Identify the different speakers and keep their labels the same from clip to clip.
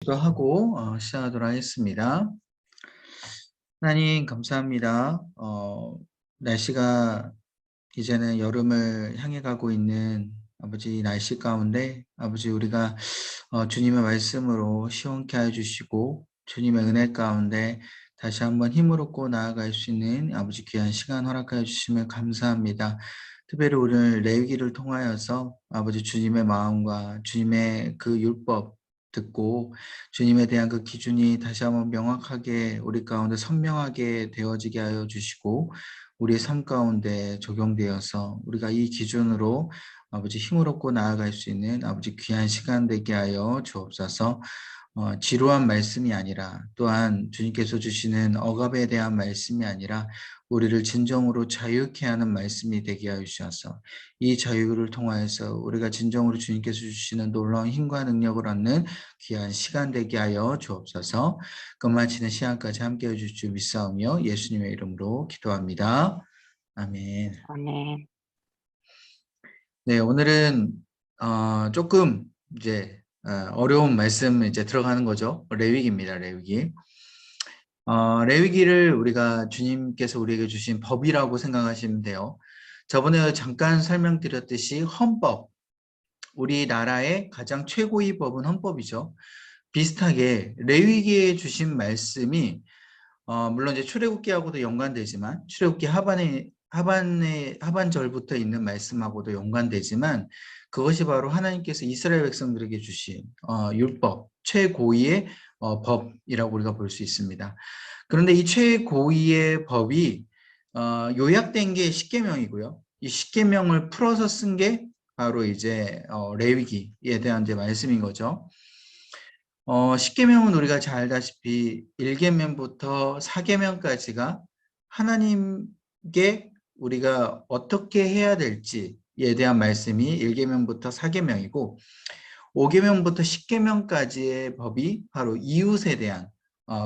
Speaker 1: 기도하고 시작하도록 하겠습니다. 하나님 감사합니다. 날씨가 이제는 여름을 향해 가고 있는 아버지 날씨 가운데 아버지 우리가 주님의 말씀으로 시원케 해주시고 주님의 은혜 가운데 다시 한번 힘을 얻고 나아갈 수 있는 아버지 귀한 시간 허락하여 주시면 감사합니다. 특별히 오늘 레위기를 통하여서 아버지 주님의 마음과 주님의 그 율법 듣고 주님에 대한 그 기준이 다시 한번 명확하게 우리 가운데 선명하게 되어지게 하여 주시고 우리의 삶 가운데 적용되어서 우리가 이 기준으로 아버지 힘을 얻고 나아갈 수 있는 아버지 귀한 시간 되게 하여 주옵소서. 지루한 말씀이 아니라 또한 주님께서 주시는 억압에 대한 말씀이 아니라 우리를 진정으로 자유케 하는 말씀이 되게 하여 주셔서 이 자유를 통하여서 우리가 진정으로 주님께서 주시는 놀라운 힘과 능력을 얻는 귀한 시간 되게 하여 주옵소서. 끝마치는 시간까지 함께해 주실 줄 믿사오며 예수님의 이름으로 기도합니다. 아멘.
Speaker 2: 아멘.
Speaker 1: 네, 오늘은 조금 이제 어려운 말씀 이제 들어가는 거죠. 레위기입니다. 레위기. 레위기를 우리가 주님께서 우리에게 주신 법이라고 생각하시면 돼요. 저번에 잠깐 설명드렸듯이 헌법, 우리나라의 가장 최고의 법은 헌법이죠. 비슷하게 레위기에 주신 말씀이 물론 이제 출애굽기하고도 연관되지만 출애굽기 하반절부터 있는 말씀하고도 연관되지만 그것이 바로 하나님께서 이스라엘 백성들에게 주신 율법, 최고위의 법이라고 우리가 볼 수 있습니다. 그런데 이 최고위의 법이 요약된 게 십계명이고요. 이 십계명을 풀어서 쓴 게 바로 이제 레위기에 대한 이제 말씀인 거죠. 십계명은 우리가 잘 알다시피 1계명부터 4계명까지가 하나님께 우리가 어떻게 해야 될지에 대한 말씀이 1계명부터 4계명이고 5계명부터 10계명까지의 법이 바로 이웃에 대한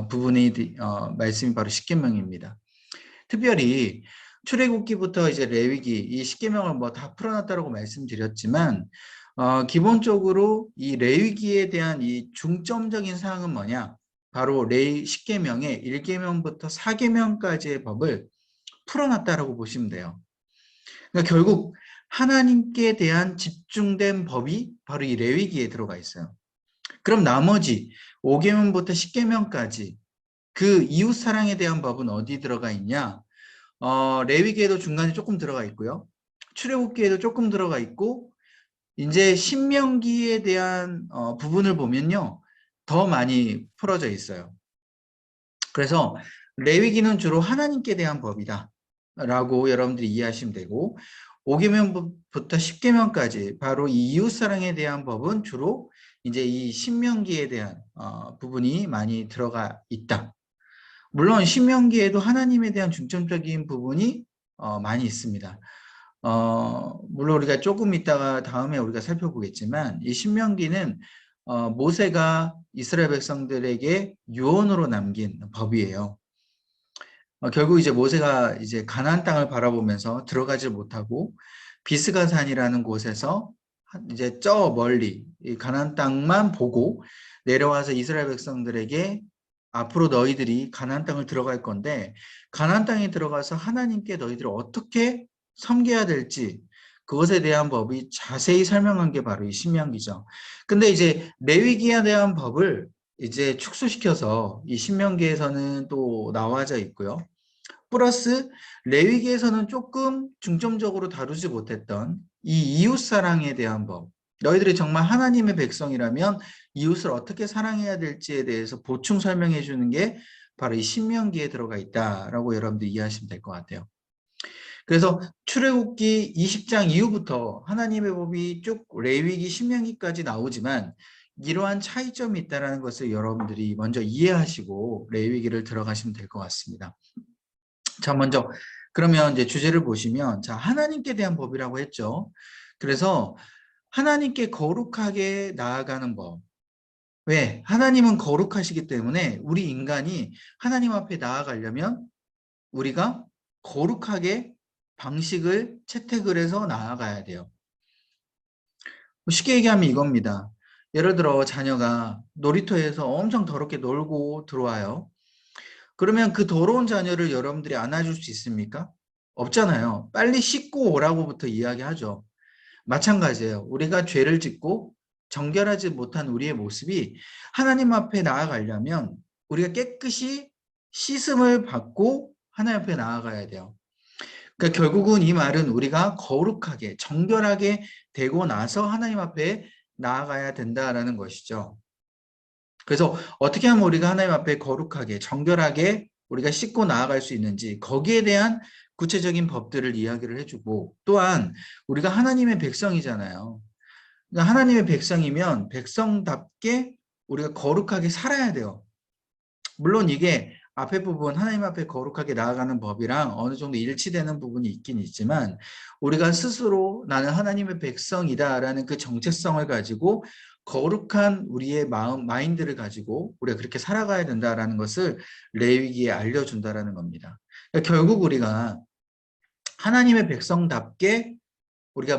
Speaker 1: 부분의 말씀이 바로 십계명입니다. 특별히 출애굽기부터 이제 레위기 이 십계명을 뭐 다 풀어놨다라고 말씀드렸지만 기본적으로 이 레위기에 대한 이 중점적인 사항은 뭐냐? 바로 십계명의 1계명부터 4계명까지의 법을 풀어놨다라고 보시면 돼요. 그러니까 결국 하나님께 대한 집중된 법이 바로 이 레위기에 들어가 있어요. 그럼 나머지 5계명부터 10계명까지 그 이웃 사랑에 대한 법은 어디 들어가 있냐? 레위기에도 중간에 조금 들어가 있고요. 출애굽기에도 조금 들어가 있고 이제 신명기에 대한 부분을 보면요. 더 많이 풀어져 있어요. 그래서 레위기는 주로 하나님께 대한 법이다 라고 여러분들이 이해하시면 되고 5계명부터 10계명까지 바로 이 이웃사랑에 대한 법은 주로 이제 이 신명기에 대한 부분이 많이 들어가 있다. 물론 신명기에도 하나님에 대한 중점적인 부분이 많이 있습니다. 물론 우리가 조금 있다가 다음에 우리가 살펴보겠지만 이 신명기는 모세가 이스라엘 백성들에게 유언으로 남긴 법이에요. 결국 이제 모세가 이제 가나안 땅을 바라보면서 들어가지 못하고 비스가산이라는 곳에서 이제 저 멀리 이 가나안 땅만 보고 내려와서 이스라엘 백성들에게 앞으로 너희들이 가나안 땅을 들어갈 건데 가나안 땅에 들어가서 하나님께 너희들을 어떻게 섬겨야 될지 그것에 대한 법이 자세히 설명한 게 바로 이 신명기죠. 근데 이제 레위기에 대한 법을 이제 축소시켜서 이 신명기에서는 또 나와져 있고요. 플러스 레위기에서는 조금 중점적으로 다루지 못했던 이 이웃사랑에 대한 법, 너희들이 정말 하나님의 백성이라면 이웃을 어떻게 사랑해야 될지에 대해서 보충 설명해 주는 게 바로 이 신명기에 들어가 있다라고 여러분들 이해하시면 될 것 같아요. 그래서 출애굽기 20장 이후부터 하나님의 법이 쭉 레위기 신명기까지 나오지만 이러한 차이점이 있다는 것을 여러분들이 먼저 이해하시고 레위기를 들어가시면 될 것 같습니다. 자, 먼저 그러면 이제 주제를 보시면 자, 하나님께 대한 법이라고 했죠. 그래서 하나님께 거룩하게 나아가는 법. 왜? 하나님은 거룩하시기 때문에 우리 인간이 하나님 앞에 나아가려면 우리가 거룩하게 방식을 채택을 해서 나아가야 돼요. 쉽게 얘기하면 이겁니다. 예를 들어 자녀가 놀이터에서 엄청 더럽게 놀고 들어와요. 그러면 그 더러운 자녀를 여러분들이 안아줄 수 있습니까? 없잖아요. 빨리 씻고 오라고부터 이야기하죠. 마찬가지예요. 우리가 죄를 짓고 정결하지 못한 우리의 모습이 하나님 앞에 나아가려면 우리가 깨끗이 씻음을 받고 하나님 앞에 나아가야 돼요. 그러니까 결국은 이 말은 우리가 거룩하게 정결하게 되고 나서 하나님 앞에 나아가야 된다라는 것이죠. 그래서 어떻게 하면 우리가 하나님 앞에 거룩하게 정결하게 우리가 씻고 나아갈 수 있는지 거기에 대한 구체적인 법들을 이야기를 해주고, 또한 우리가 하나님의 백성이잖아요. 그러니까 하나님의 백성이면 백성답게 우리가 거룩하게 살아야 돼요. 물론 이게 앞에 부분 하나님 앞에 거룩하게 나아가는 법이랑 어느 정도 일치되는 부분이 있긴 있지만, 우리가 스스로 나는 하나님의 백성이다라는 그 정체성을 가지고 거룩한 우리의 마음, 마인드를 가지고 우리가 그렇게 살아가야 된다라는 것을 레위기에 알려준다라는 겁니다. 그러니까 결국 우리가 하나님의 백성답게 우리가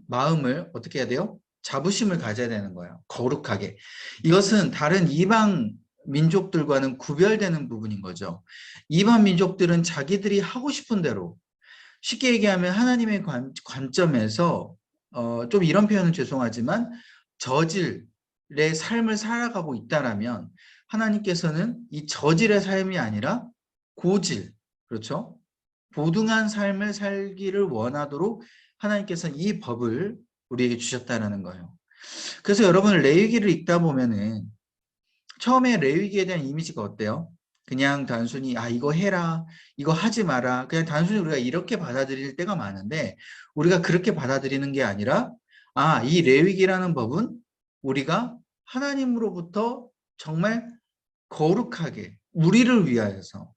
Speaker 1: 마음을 어떻게 해야 돼요? 자부심을 가져야 되는 거예요. 거룩하게. 이것은 다른 이방 민족들과는 구별되는 부분인 거죠. 이방 민족들은 자기들이 하고 싶은 대로, 쉽게 얘기하면 하나님의 관점에서 좀 이런 표현은 죄송하지만 저질의 삶을 살아가고 있다라면, 하나님께서는 이 저질의 삶이 아니라 고질, 그렇죠? 보등한 삶을 살기를 원하도록 하나님께서는 이 법을 우리에게 주셨다는 거예요. 그래서 여러분 레위기를 읽다 보면은 처음에 레위기에 대한 이미지가 어때요? 그냥 단순히 이거 해라, 이거 하지 마라, 그냥 단순히 우리가 이렇게 받아들일 때가 많은데, 우리가 그렇게 받아들이는 게 아니라 이 레위기라는 법은 우리가 하나님으로부터 정말 거룩하게 우리를 위하여서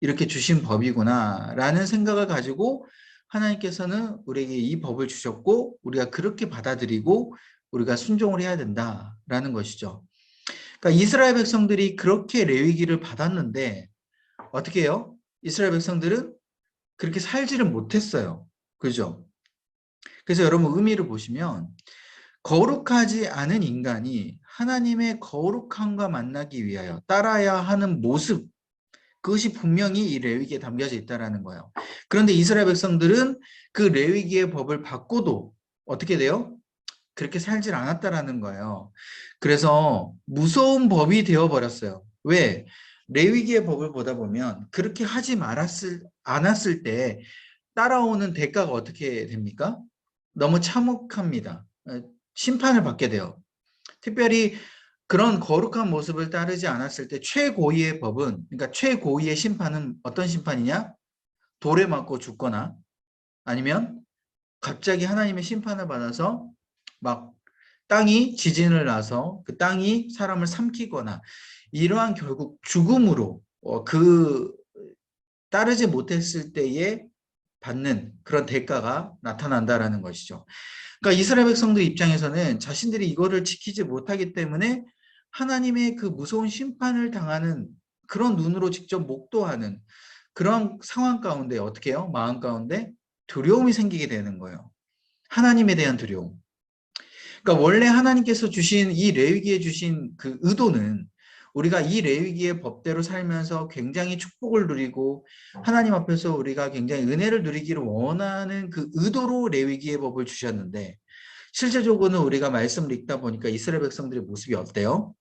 Speaker 1: 이렇게 주신 법이구나라는 생각을 가지고 하나님께서는 우리에게 이 법을 주셨고, 우리가 그렇게 받아들이고 우리가 순종을 해야 된다라는 것이죠. 그러니까 이스라엘 백성들이 그렇게 레위기를 받았는데 어떻게 해요? 이스라엘 백성들은 그렇게 살지를 못했어요. 그죠? 그래서 여러분 의미를 보시면, 거룩하지 않은 인간이 하나님의 거룩함과 만나기 위하여 따라야 하는 모습, 그것이 분명히 이 레위기에 담겨져 있다는 거예요. 그런데 이스라엘 백성들은 그 레위기의 법을 받고도 어떻게 돼요? 그렇게 살질 않았다라는 거예요. 그래서 무서운 법이 되어버렸어요. 왜? 레위기의 법을 보다 보면 그렇게 하지 않았을 때 따라오는 대가가 어떻게 됩니까? 너무 참혹합니다. 심판을 받게 돼요. 특별히 그런 거룩한 모습을 따르지 않았을 때 최고위의 법은, 그러니까 최고위의 심판은 어떤 심판이냐? 돌에 맞고 죽거나, 아니면 갑자기 하나님의 심판을 받아서 막 땅이 지진을 나서 그 땅이 사람을 삼키거나, 이러한 결국 죽음으로 그 따르지 못했을 때에 받는 그런 대가가 나타난다라는 것이죠. 그러니까 이스라엘 백성들 입장에서는 자신들이 이거를 지키지 못하기 때문에 하나님의 그 무서운 심판을 당하는, 그런 눈으로 직접 목도하는 그런 상황 가운데 어떻게 해요? 마음 가운데 두려움이 생기게 되는 거예요. 하나님에 대한 두려움. 그러니까 원래 하나님께서 주신 이 레위기에 주신 그 의도는, 우리가 이 레위기의 법대로 살면서 굉장히 축복을 누리고 하나님 앞에서 우리가 굉장히 은혜를 누리기를 원하는 그 의도로 레위기의 법을 주셨는데, 실제적으로는 우리가 말씀을 읽다 보니까 이스라엘 백성들의 모습이 어때요?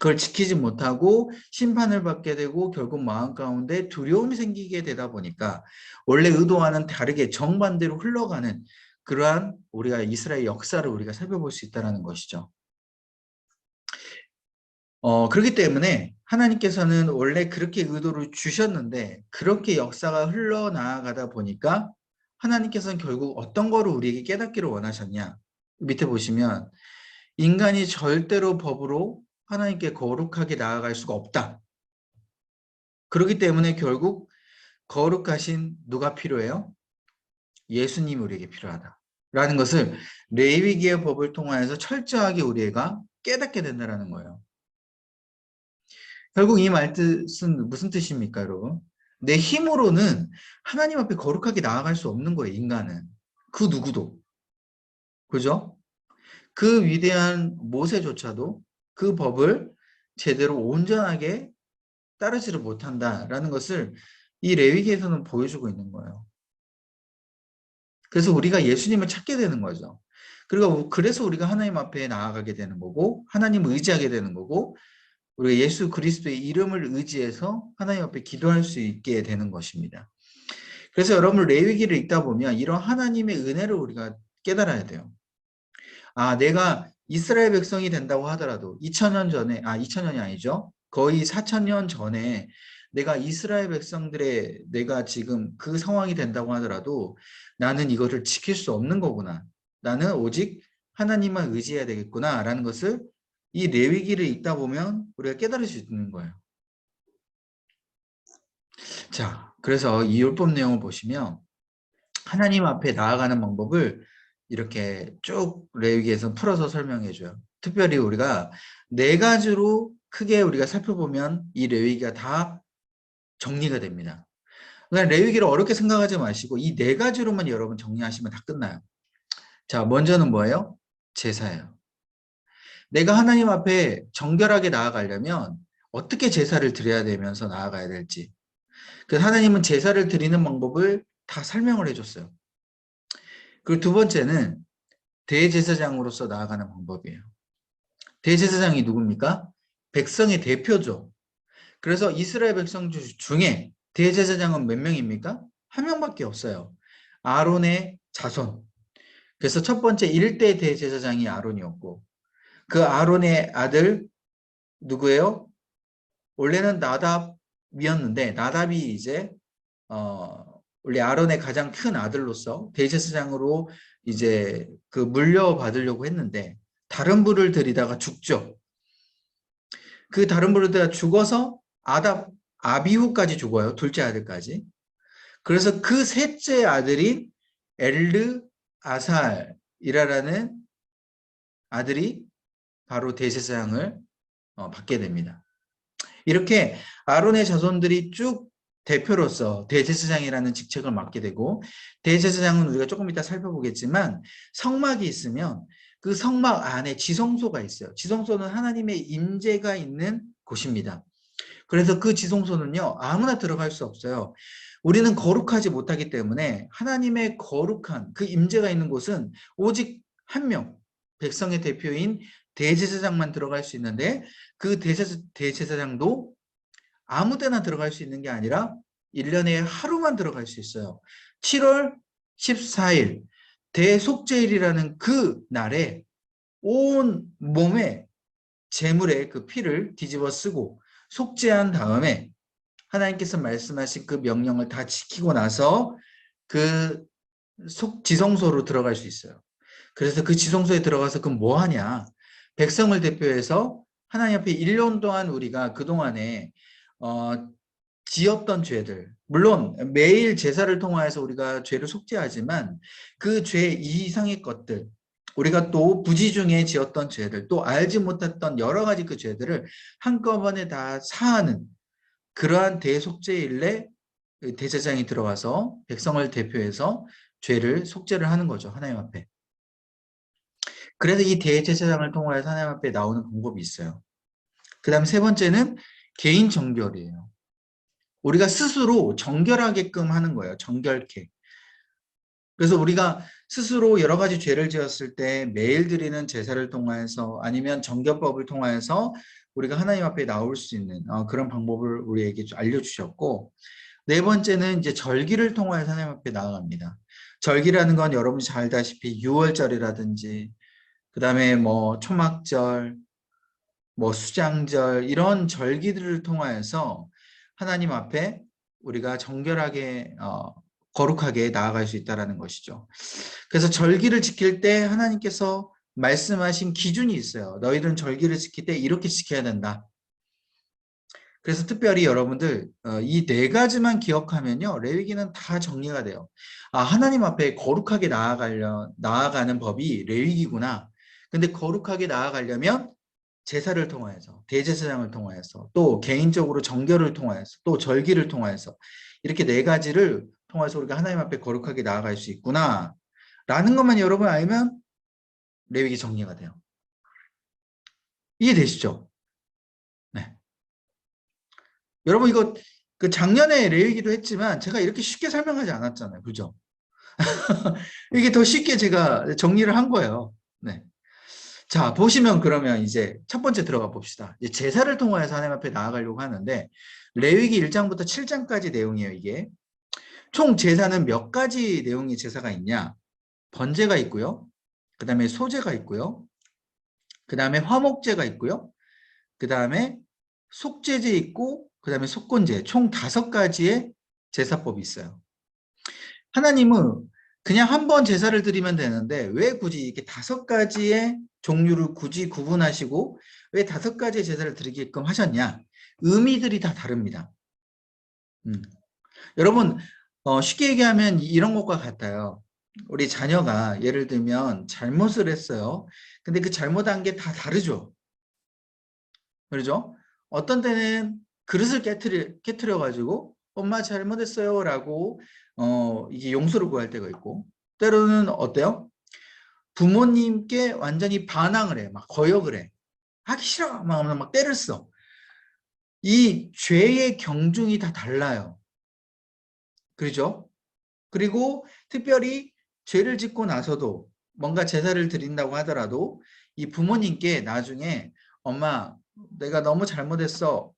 Speaker 1: 그걸 지키지 못하고 심판을 받게 되고 결국 마음 가운데 두려움이 생기게 되다 보니까 원래 의도와는 다르게 정반대로 흘러가는 그러한 우리가 이스라엘 역사를 우리가 살펴볼 수 있다는 것이죠. 그렇기 때문에 하나님께서는 원래 그렇게 의도를 주셨는데 그렇게 역사가 흘러나가다 보니까 하나님께서는 결국 어떤 거를 우리에게 깨닫기를 원하셨냐? 밑에 보시면 인간이 절대로 법으로 하나님께 거룩하게 나아갈 수가 없다. 그렇기 때문에 결국 거룩하신 누가 필요해요? 예수님이 우리에게 필요하다. 라는 것을 레위기의 법을 통하여서 철저하게 우리가 깨닫게 된다는 거예요. 결국 이 말뜻은 무슨 뜻입니까, 여러분? 내 힘으로는 하나님 앞에 거룩하게 나아갈 수 없는 거예요, 인간은. 그 누구도. 그죠? 그 위대한 모세조차도 그 법을 제대로 온전하게 따르지를 못한다라는 것을 이 레위기에서는 보여주고 있는 거예요. 그래서 우리가 예수님을 찾게 되는 거죠. 그리고 그래서 우리가 하나님 앞에 나아가게 되는 거고 하나님을 의지하게 되는 거고 우리가 예수 그리스도의 이름을 의지해서 하나님 앞에 기도할 수 있게 되는 것입니다. 그래서 여러분 레위기를 읽다 보면 이런 하나님의 은혜를 우리가 깨달아야 돼요. 아, 내가 이스라엘 백성이 된다고 하더라도 2000년 전에, 2000년이 아니죠. 거의 4000년 전에 내가 이스라엘 백성들의 내가 지금 그 상황이 된다고 하더라도 나는 이것을 지킬 수 없는 거구나. 나는 오직 하나님만 의지해야 되겠구나. 라는 것을 이 레위기를 읽다 보면 우리가 깨달을 수 있는 거예요. 자, 그래서 이 율법 내용을 보시면 하나님 앞에 나아가는 방법을 이렇게 쭉 레위기에서 풀어서 설명해 줘요. 특별히 우리가 네 가지로 크게 우리가 살펴보면 이 레위기가 다 정리가 됩니다. 그러니까 레위기를 어렵게 생각하지 마시고 이 네 가지로만 여러분 정리하시면 다 끝나요. 자, 먼저는 뭐예요? 제사예요. 내가 하나님 앞에 정결하게 나아가려면 어떻게 제사를 드려야 되면서 나아가야 될지. 그래서 하나님은 제사를 드리는 방법을 다 설명을 해줬어요. 그리고 두 번째는 대제사장으로서 나아가는 방법이에요. 대제사장이 누굽니까? 백성의 대표죠. 그래서 이스라엘 백성 중에 대제사장은 몇 명입니까? 한 명밖에 없어요. 아론의 자손. 그래서 첫 번째 1대 대제사장이 아론이었고 그 아론의 아들 누구예요? 원래는 나답이었는데 나답이 이제 원래 아론의 가장 큰 아들로서 대제사장으로 이제 그 물려받으려고 했는데 다른 불을 들이다가 죽죠. 그 다른 불을 들이다가 죽어서 아비후까지 죽어요. 둘째 아들까지. 그래서 그 셋째 아들인 엘르 아살이라는 아들이 바로 대제사장을 받게 됩니다. 이렇게 아론의 자손들이 쭉 대표로서 대제사장이라는 직책을 맡게 되고 대제사장은 우리가 조금 이따 살펴보겠지만 성막이 있으면 그 성막 안에 지성소가 있어요. 지성소는 하나님의 임재가 있는 곳입니다. 그래서 그 지성소는요 아무나 들어갈 수 없어요. 우리는 거룩하지 못하기 때문에 하나님의 거룩한 그 임재가 있는 곳은 오직 한 명, 백성의 대표인 대제사장만 들어갈 수 있는데 그 대제사장도 아무 데나 들어갈 수 있는 게 아니라 1년에 하루만 들어갈 수 있어요. 7월 14일 대속죄일이라는 그 날에 온 몸에 제물의 그 피를 뒤집어 쓰고 속죄한 다음에 하나님께서 말씀하신 그 명령을 다 지키고 나서 그 지성소로 들어갈 수 있어요. 그래서 그 지성소에 들어가서 그럼 뭐 하냐? 백성을 대표해서 하나님 앞에 1년 동안 우리가 그동안에 지었던 죄들, 물론 매일 제사를 통하여서 우리가 죄를 속죄하지만 그 죄 이상의 것들, 우리가 또 부지 중에 지었던 죄들, 또 알지 못했던 여러 가지 그 죄들을 한꺼번에 다 사하는 그러한 대속죄일에 대제사장이 들어가서 백성을 대표해서 죄를 속죄를 하는 거죠. 하나님 앞에. 그래서 이 대제사장을 통하여서 하나님 앞에 나오는 방법이 있어요. 그 다음 세 번째는 개인 정결이에요. 우리가 스스로 정결하게끔 하는 거예요. 정결케. 그래서 우리가 스스로 여러 가지 죄를 지었을 때 매일 드리는 제사를 통하여서 아니면 정결법을 통하여서 우리가 하나님 앞에 나올 수 있는 그런 방법을 우리에게 알려주셨고 네 번째는 이제 절기를 통하여서 하나님 앞에 나아갑니다. 절기라는 건 여러분이 잘 알다시피 유월절이라든지 그 다음에 뭐 초막절, 뭐 수장절 이런 절기들을 통하여서 하나님 앞에 우리가 정결하게 거룩하게 나아갈 수 있다는 것이죠. 그래서 절기를 지킬 때 하나님께서 말씀하신 기준이 있어요. 너희들은 절기를 지킬 때 이렇게 지켜야 된다. 그래서 특별히 여러분들 이 네 가지만 기억하면요. 레위기는 다 정리가 돼요. 아, 하나님 앞에 거룩하게 나아가는 법이 레위기구나. 근데 거룩하게 나아가려면 제사를 통하여서 대제사장을 통하여서 또 개인적으로 정결을 통하여서 또 절기를 통하여서 이렇게 네 가지를 통해서 우리가 하나님 앞에 거룩하게 나아갈 수 있구나 라는 것만 여러분 알면 레위기 정리가 돼요. 이해되시죠? 네. 여러분 이거 그 작년에 레위기도 했지만 제가 이렇게 쉽게 설명하지 않았잖아요. 그죠? 이게 더 쉽게 제가 정리를 한 거예요. 네. 자, 보시면 그러면 이제 첫 번째 들어가 봅시다. 이제 제사를 통하여서 하나님 앞에 나아가려고 하는데 레위기 1장부터 7장까지 내용이에요, 이게. 총 제사는 몇 가지 내용의 제사가 있냐? 번제가 있고요. 그다음에 소제가 있고요. 그다음에 화목제가 있고요. 그다음에 속죄제 있고 그다음에 속건제 총 5가지의 제사법이 있어요. 하나님은 그냥 한 번 제사를 드리면 되는데 왜 굳이 이렇게 5가지의 종류를 굳이 구분하시고 왜 5가지의 제사를 드리게끔 하셨냐? 의미들이 다 다릅니다. 여러분 쉽게 얘기하면 이런 것과 같아요. 우리 자녀가 예를 들면 잘못을 했어요. 근데 그 잘못한 게 다 다르죠. 그렇죠? 어떤 때는 그릇을 깨트려 가지고 엄마 잘못했어요 라고 이게 용서를 구할 때가 있고 때로는 어때요? 부모님께 완전히 반항을 해. 막 거역을 해. 하기 싫어. 막 때를 써. 이 죄의 경중이 다 달라요. 그렇죠? 그리고 특별히 죄를 짓고 나서도 뭔가 제사를 드린다고 하더라도 이 부모님께 나중에 엄마 내가 너무 잘못했어.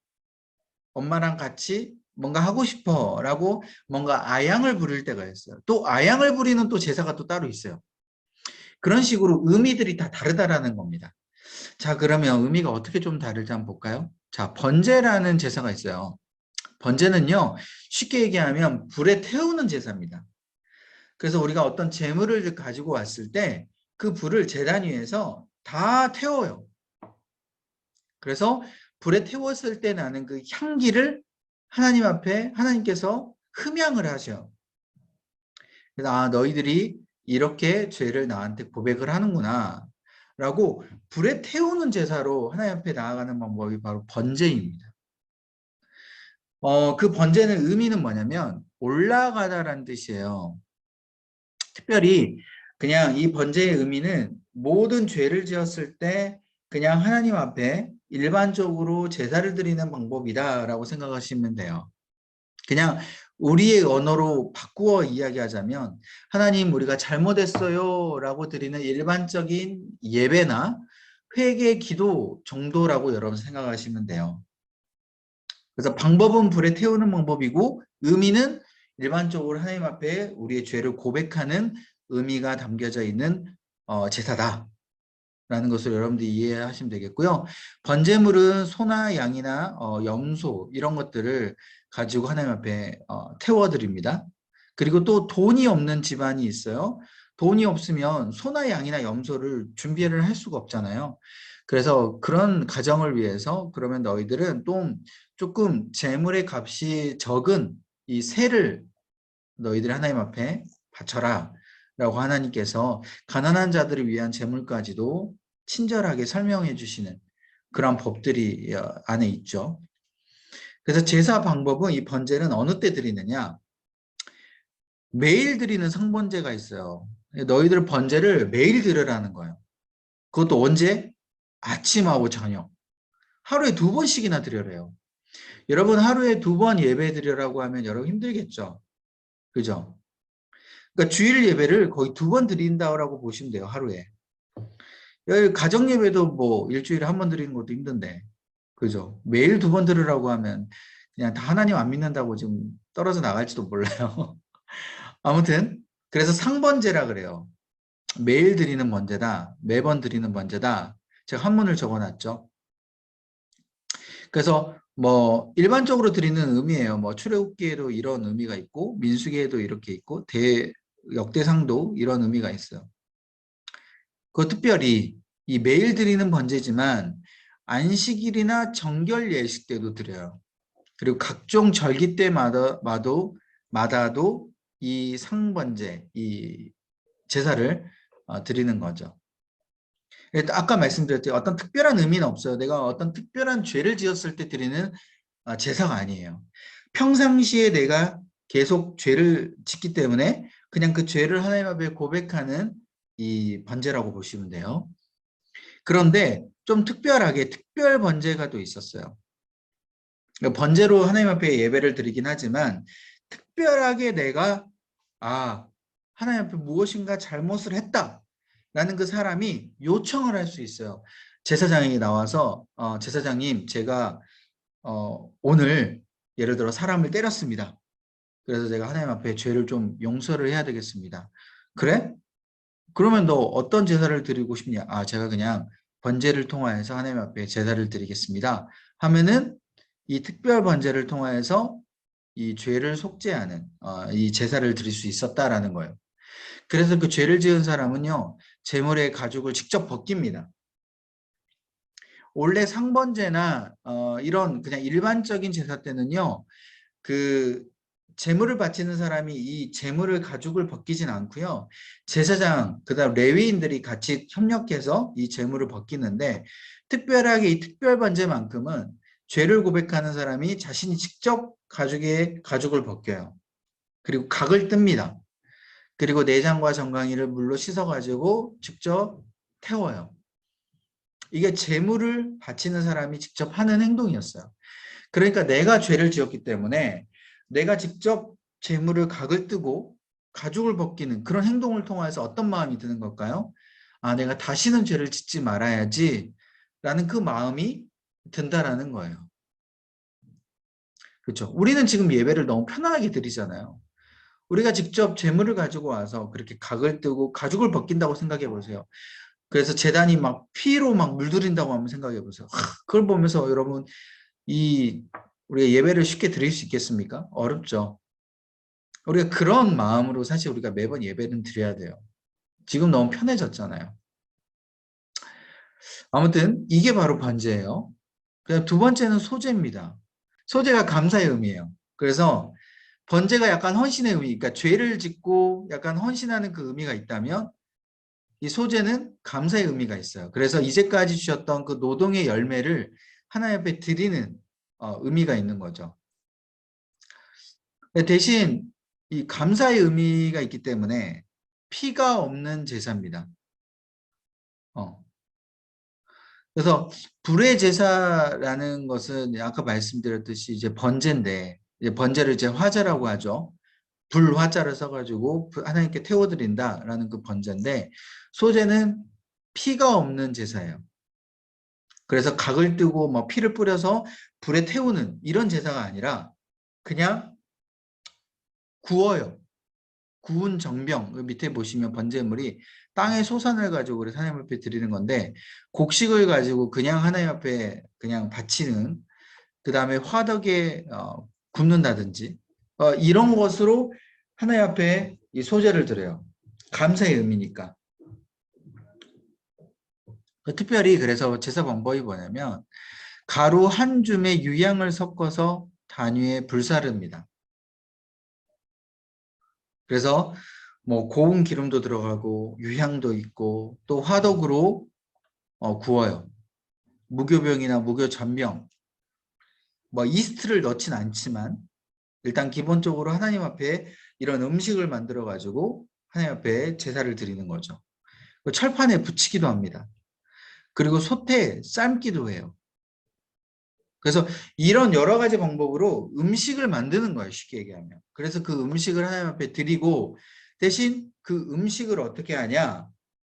Speaker 1: 엄마랑 같이 뭔가 하고 싶어 라고 뭔가 아양을 부릴 때가 있어요. 또 아양을 부리는 또 제사가 또 따로 있어요. 그런 식으로 의미들이 다 다르다라는 겁니다. 자, 그러면 의미가 어떻게 좀 다를지 한번 볼까요? 자, 번제라는 제사가 있어요. 번제는요, 쉽게 얘기하면 불에 태우는 제사입니다. 그래서 우리가 어떤 재물을 가지고 왔을 때 그 불을 제단 위에서 다 태워요. 그래서 불에 태웠을 때 나는 그 향기를 하나님 앞에 하나님께서 흠양을 하셔. 그래서 아, 너희들이 이렇게 죄를 나한테 고백을 하는구나 라고 불에 태우는 제사로 하나님 앞에 나아가는 방법이 바로 번제입니다. 그 번제는 의미는 뭐냐면 올라가다라는 뜻이에요. 특별히 그냥 이 번제의 의미는 모든 죄를 지었을 때 그냥 하나님 앞에 일반적으로 제사를 드리는 방법이다라고 생각하시면 돼요. 그냥 우리의 언어로 바꾸어 이야기하자면 하나님 우리가 잘못했어요 라고 드리는 일반적인 예배나 회개 기도 정도라고 여러분 생각하시면 돼요. 그래서 방법은 불에 태우는 방법이고 의미는 일반적으로 하나님 앞에 우리의 죄를 고백하는 의미가 담겨져 있는 제사다. 라는 것을 여러분들이 이해하시면 되겠고요. 번제물은 소나 양이나 염소 이런 것들을 가지고 하나님 앞에 태워드립니다. 그리고 또 돈이 없는 집안이 있어요. 돈이 없으면 소나 양이나 염소를 준비를 할 수가 없잖아요. 그래서 그런 가정을 위해서 그러면 너희들은 또 조금 재물의 값이 적은 이 새를 너희들 하나님 앞에 바쳐라 라고 하나님께서 가난한 자들을 위한 재물까지도 친절하게 설명해 주시는 그런 법들이 안에 있죠. 그래서 제사 방법은 이 번제는 어느 때 드리느냐? 매일 드리는 성번제가 있어요. 너희들 번제를 매일 드리라는 거예요. 그것도 언제? 아침하고 저녁. 하루에 2번씩이나 드려래요. 여러분 하루에 2번 예배 드리라고 하면 여러분 힘들겠죠? 그죠? 그러니까 주일 예배를 거의 2번 드린다고 보시면 돼요. 하루에. 여기 가정 예배도 뭐 일주일에 1번 드리는 것도 힘든데. 그죠? 매일 2번 들으라고 하면 그냥 다 하나님 안 믿는다고 지금 떨어져 나갈지도 몰라요. 아무튼 그래서 상번제라 그래요. 매일 드리는 번제다. 매번 드리는 번제다. 제가 한문을 적어놨죠. 그래서 뭐 일반적으로 드리는 의미예요. 뭐 출애굽기에도 이런 의미가 있고 민수기에도 이렇게 있고 역대상도 이런 의미가 있어요. 그 특별히 이 매일 드리는 번제지만 안식일이나 정결 예식 때도 드려요. 그리고 각종 절기 때마다도 이 상번제, 이 제사를 드리는 거죠. 아까 말씀드렸죠. 어떤 특별한 의미는 없어요. 내가 어떤 특별한 죄를 지었을 때 드리는 제사가 아니에요. 평상시에 내가 계속 죄를 짓기 때문에 그냥 그 죄를 하나님 앞에 고백하는 이 번제라고 보시면 돼요. 그런데 좀 특별하게 특별 번제가 또 있었어요. 번제로 하나님 앞에 예배를 드리긴 하지만 특별하게 내가 하나님 앞에 무엇인가 잘못을 했다라는 그 사람이 요청을 할 수 있어요. 제사장이 나와서 제사장님 제가 오늘 예를 들어 사람을 때렸습니다. 그래서 제가 하나님 앞에 죄를 좀 용서를 해야 되겠습니다. 그래? 그러면 너 어떤 제사를 드리고 싶냐? 제가 그냥 번제를 통하여서 하나님 앞에 제사를 드리겠습니다. 하면은 이 특별 번제를 통하여서 이 죄를 속죄하는 이 제사를 드릴 수 있었다라는 거예요. 그래서 그 죄를 지은 사람은요, 제물의 가죽을 직접 벗깁니다. 원래 상번제나 이런 그냥 일반적인 제사 때는요, 그 제물을 바치는 사람이 이 제물을 가죽을 벗기진 않고요. 제사장, 그다음 레위인들이 같이 협력해서 이 제물을 벗기는데 특별하게 이 특별 번제만큼은 죄를 고백하는 사람이 자신이 직접 가죽을 벗겨요. 그리고 각을 뜹니다. 그리고 내장과 정강이를 물로 씻어가지고 직접 태워요. 이게 제물을 바치는 사람이 직접 하는 행동이었어요. 그러니까 내가 죄를 지었기 때문에 내가 직접 제물을 각을 뜨고 가죽을 벗기는 그런 행동을 통해서 어떤 마음이 드는 걸까요? 내가 다시는 죄를 짓지 말아야지 라는 그 마음이 든다라는 거예요. 그렇죠? 우리는 지금 예배를 너무 편안하게 드리잖아요. 우리가 직접 제물을 가지고 와서 그렇게 각을 뜨고 가죽을 벗긴다고 생각해 보세요. 그래서 제단이 막 피로 막 물들인다고 한번 생각해 보세요. 그걸 보면서 여러분 우리가 예배를 쉽게 드릴 수 있겠습니까? 어렵죠. 우리가 그런 마음으로 사실 우리가 매번 예배는 드려야 돼요. 지금 너무 편해졌잖아요. 아무튼 이게 바로 번제예요. 그다음 두 번째는 소제입니다. 소제가 감사의 의미예요. 그래서 번제가 약간 헌신의 의미, 그러니까 죄를 짓고 약간 헌신하는 그 의미가 있다면 이 소제는 감사의 의미가 있어요. 그래서 이제까지 주셨던 그 노동의 열매를 하나님 앞에 드리는 의미가 있는 거죠. 대신 이 감사의 의미가 있기 때문에 피가 없는 제사입니다. 그래서 불의 제사라는 것은 아까 말씀드렸듯이 이제 번제인데 이제 번제를 이제 화제라고 하죠. 불화자를 써가지고 하나님께 태워드린다라는 그 번제인데 소제는 피가 없는 제사예요. 그래서 각을 뜨고 뭐 피를 뿌려서 불에 태우는 이런 제사가 아니라 그냥 구워요. 구운 정병, 그 밑에 보시면 번제물이 땅의 소산을 가지고 우리 하나님 앞에 드리는 건데 곡식을 가지고 그냥 하나님 앞에 그냥 바치는 그 다음에 화덕에 굽는다든지 이런 것으로 하나님 앞에 이 소제를 드려요. 감사의 의미니까. 특별히 그래서 제사 방법이 뭐냐면 가루 한 줌에 유향을 섞어서 단위에 불사릅니다. 그래서 뭐 고운 기름도 들어가고 유향도 있고 또 화덕으로 구워요. 무교병이나 무교전병 뭐 이스트를 넣진 않지만 일단 기본적으로 하나님 앞에 이런 음식을 만들어 가지고 하나님 앞에 제사를 드리는 거죠. 철판에 붙이기도 합니다. 그리고 솥에 삶기도 해요. 그래서 이런 여러 가지 방법으로 음식을 만드는 거예요. 쉽게 얘기하면. 그래서 그 음식을 하나님 앞에 드리고 대신 그 음식을 어떻게 하냐.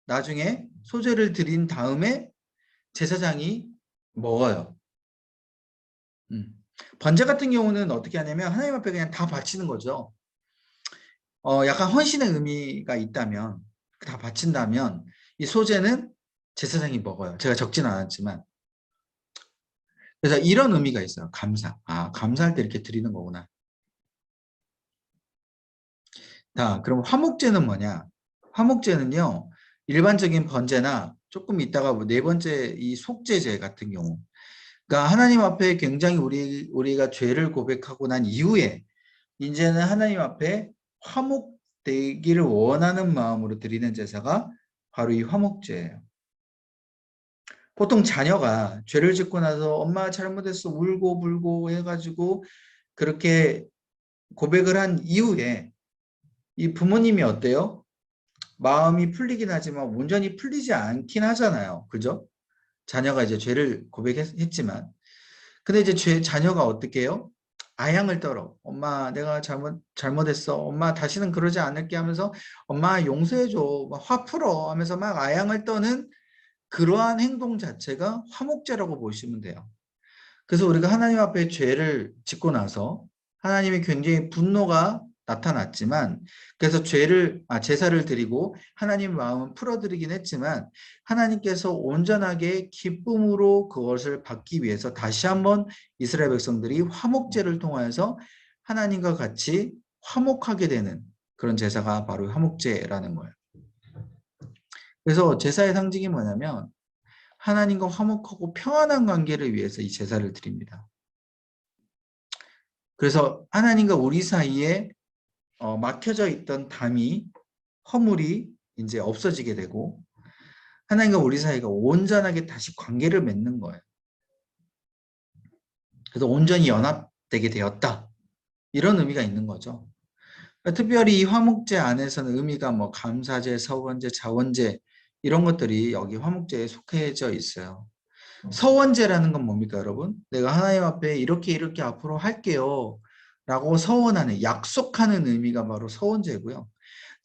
Speaker 1: 나중에 소제를 드린 다음에 제사장이 먹어요. 번제 같은 경우는 어떻게 하냐면 하나님 앞에 그냥 다 바치는 거죠. 약간 헌신의 의미가 있다면 다 바친다면 이 소제는 제사장이 먹어요. 제가 적진 않았지만. 그래서 이런 의미가 있어요. 감사. 감사할 때 이렇게 드리는 거구나. 자, 그럼 화목제는 뭐냐? 화목제는요, 일반적인 번제나 조금 있다가 네 번째 이 속죄제 같은 경우. 그러니까 하나님 앞에 굉장히 우리가 죄를 고백하고 난 이후에 이제는 하나님 앞에 화목되기를 원하는 마음으로 드리는 제사가 바로 이 화목제예요. 보통 자녀가 죄를 짓고 나서 엄마 잘못했어 울고 불고 해가지고 그렇게 고백을 한 이후에 이 부모님이 어때요? 마음이 풀리긴 하지만 온전히 풀리지 않긴 하잖아요. 그죠? 자녀가 이제 죄를 고백했지만. 근데 이제 자녀가 어떻게 해요? 아양을 떨어. 엄마, 내가 잘못했어. 엄마, 다시는 그러지 않을게 하면서 엄마, 용서해줘. 막 화 풀어 하면서 막 아양을 떠는 그러한 행동 자체가 화목제라고 보시면 돼요. 그래서 우리가 하나님 앞에 죄를 짓고 나서 하나님이 굉장히 분노가 나타났지만 그래서 제사를 드리고 하나님 마음은 풀어드리긴 했지만 하나님께서 온전하게 기쁨으로 그것을 받기 위해서 다시 한번 이스라엘 백성들이 화목제를 통하여서 하나님과 같이 화목하게 되는 그런 제사가 바로 화목제라는 거예요. 그래서 제사의 상징이 뭐냐면 하나님과 화목하고 평안한 관계를 위해서 이 제사를 드립니다. 그래서 하나님과 우리 사이에 막혀져 있던 담이 허물이 이제 없어지게 되고 하나님과 우리 사이가 온전하게 다시 관계를 맺는 거예요. 그래서 온전히 연합되게 되었다. 이런 의미가 있는 거죠. 특별히 이 화목제 안에서는 의미가 뭐 감사제, 서원제, 자원제 이런 것들이 여기 화목제에 속해져 있어요. 서원제라는 건 뭡니까, 여러분? 내가 하나님 앞에 이렇게 앞으로 할게요 라고 서원하는, 약속하는 의미가 바로 서원제고요.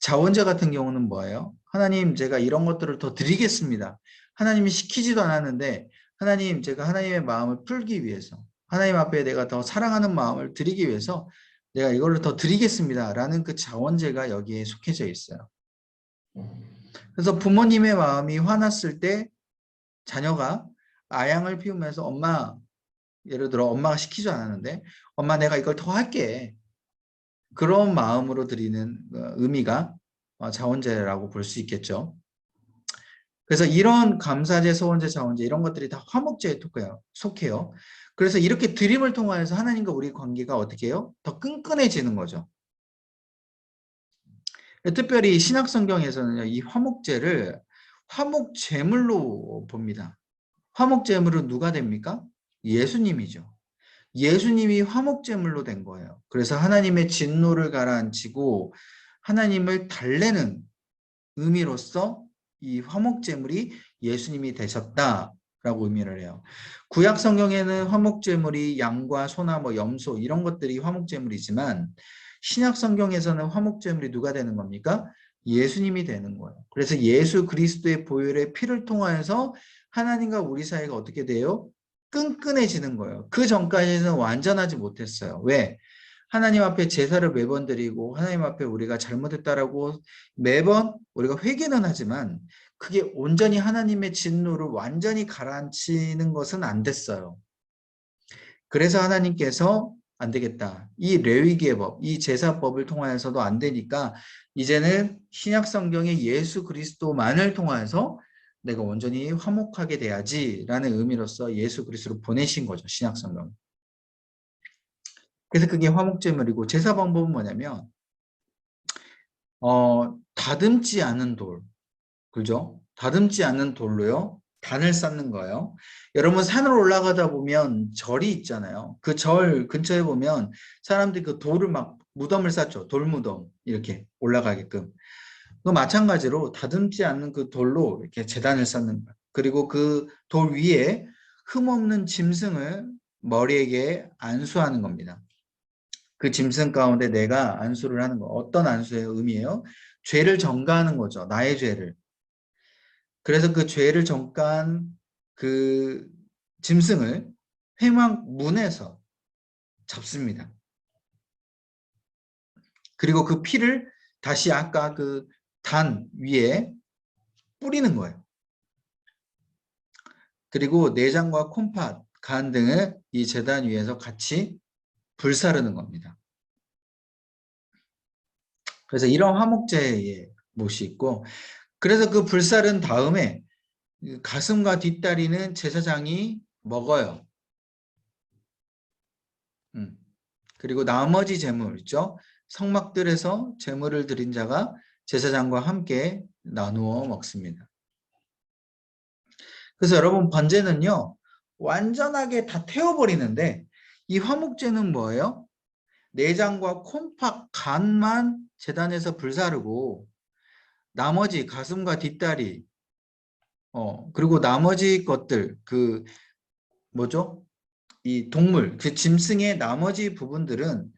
Speaker 1: 자원제 같은 경우는 뭐예요? 하나님, 제가 이런 것들을 더 드리겠습니다. 하나님이 시키지도 않았는데 하나님, 제가 하나님의 마음을 풀기 위해서 하나님 앞에 내가 더 사랑하는 마음을 드리기 위해서 내가 이거를 더 드리겠습니다 라는 그 자원제가 여기에 속해져 있어요. 그래서 부모님의 마음이 화났을 때 자녀가 아양을 피우면서 엄마, 예를 들어 엄마가 시키지 않았는데 엄마, 내가 이걸 더 할게. 그런 마음으로 드리는 의미가 자원제라고 볼 수 있겠죠. 그래서 이런 감사제, 서원제, 자원제 이런 것들이 다 화목제에 속해요. 그래서 이렇게 드림을 통하여서 하나님과 우리 관계가 어떻게 해요? 더 끈끈해지는 거죠. 특별히 신약성경에서는 이 화목제를 화목제물로 봅니다. 화목제물은 누가 됩니까? 예수님이죠. 예수님이 화목제물로 된 거예요. 그래서 하나님의 진노를 가라앉히고 하나님을 달래는 의미로서 이 화목제물이 예수님이 되셨다라고 의미를 해요. 구약 성경에는 화목제물이 양과 소나 뭐 염소 이런 것들이 화목제물이지만 신약 성경에서는 화목제물이 누가 되는 겁니까? 예수님이 되는 거예요. 그래서 예수 그리스도의 보혈의 피를 통하여서 하나님과 우리 사이가 어떻게 돼요? 끈끈해지는 거예요. 그 전까지는 완전하지 못했어요. 왜? 하나님 앞에 제사를 매번 드리고 하나님 앞에 우리가 잘못했다라고 매번 우리가 회개는 하지만 그게 온전히 하나님의 진노를 완전히 가라앉히는 것은 안 됐어요. 그래서 하나님께서 안 되겠다. 이 레위기의 법, 이 제사법을 통하여서도 안 되니까 이제는 신약 성경의 예수 그리스도만을 통하여서 내가 온전히 화목하게 돼야지라는 의미로서 예수 그리스도를 보내신 거죠. 신약 성경. 그래서 그게 화목제물이고 제사 방법은 뭐냐면 다듬지 않은 돌, 그죠? 다듬지 않은 돌로요. 단을 쌓는 거예요. 여러분 산을 올라가다 보면 절이 있잖아요. 그 절 근처에 보면 사람들이 그 돌을 막 무덤을 쌓죠. 돌무덤 이렇게 올라가게끔. 그 마찬가지로 다듬지 않는 그 돌로 이렇게 제단을 쌓는 거예요. 그리고 그 돌 위에 흠없는 짐승을 머리에게 안수하는 겁니다. 그 짐승 가운데 내가 안수를 하는 거. 어떤 안수의 의미예요? 죄를 전가하는 거죠. 나의 죄를. 그래서 그 죄를 전가한 그 짐승을 회막 문에서 잡습니다. 그리고 그 피를 다시 아까 그 단 위에 뿌리는 거예요. 그리고 내장과 콩팥, 간 등을 이 제단 위에서 같이 불사르는 겁니다. 그래서 이런 화목제의 못이 있고 그래서 그 불사른 다음에 가슴과 뒷다리는 제사장이 먹어요. 그리고 나머지 제물 있죠. 성막들에서 제물을 드린 자가 제사장과 함께 나누어 먹습니다. 그래서 여러분 번제는요. 완전하게 다 태워버리는데 이 화목제는 뭐예요? 내장과 콩팥, 간만 제단에서 불사르고 나머지 가슴과 뒷다리, 그리고 나머지 것들, 그 뭐죠? 이 동물, 그 짐승의 나머지 부분들은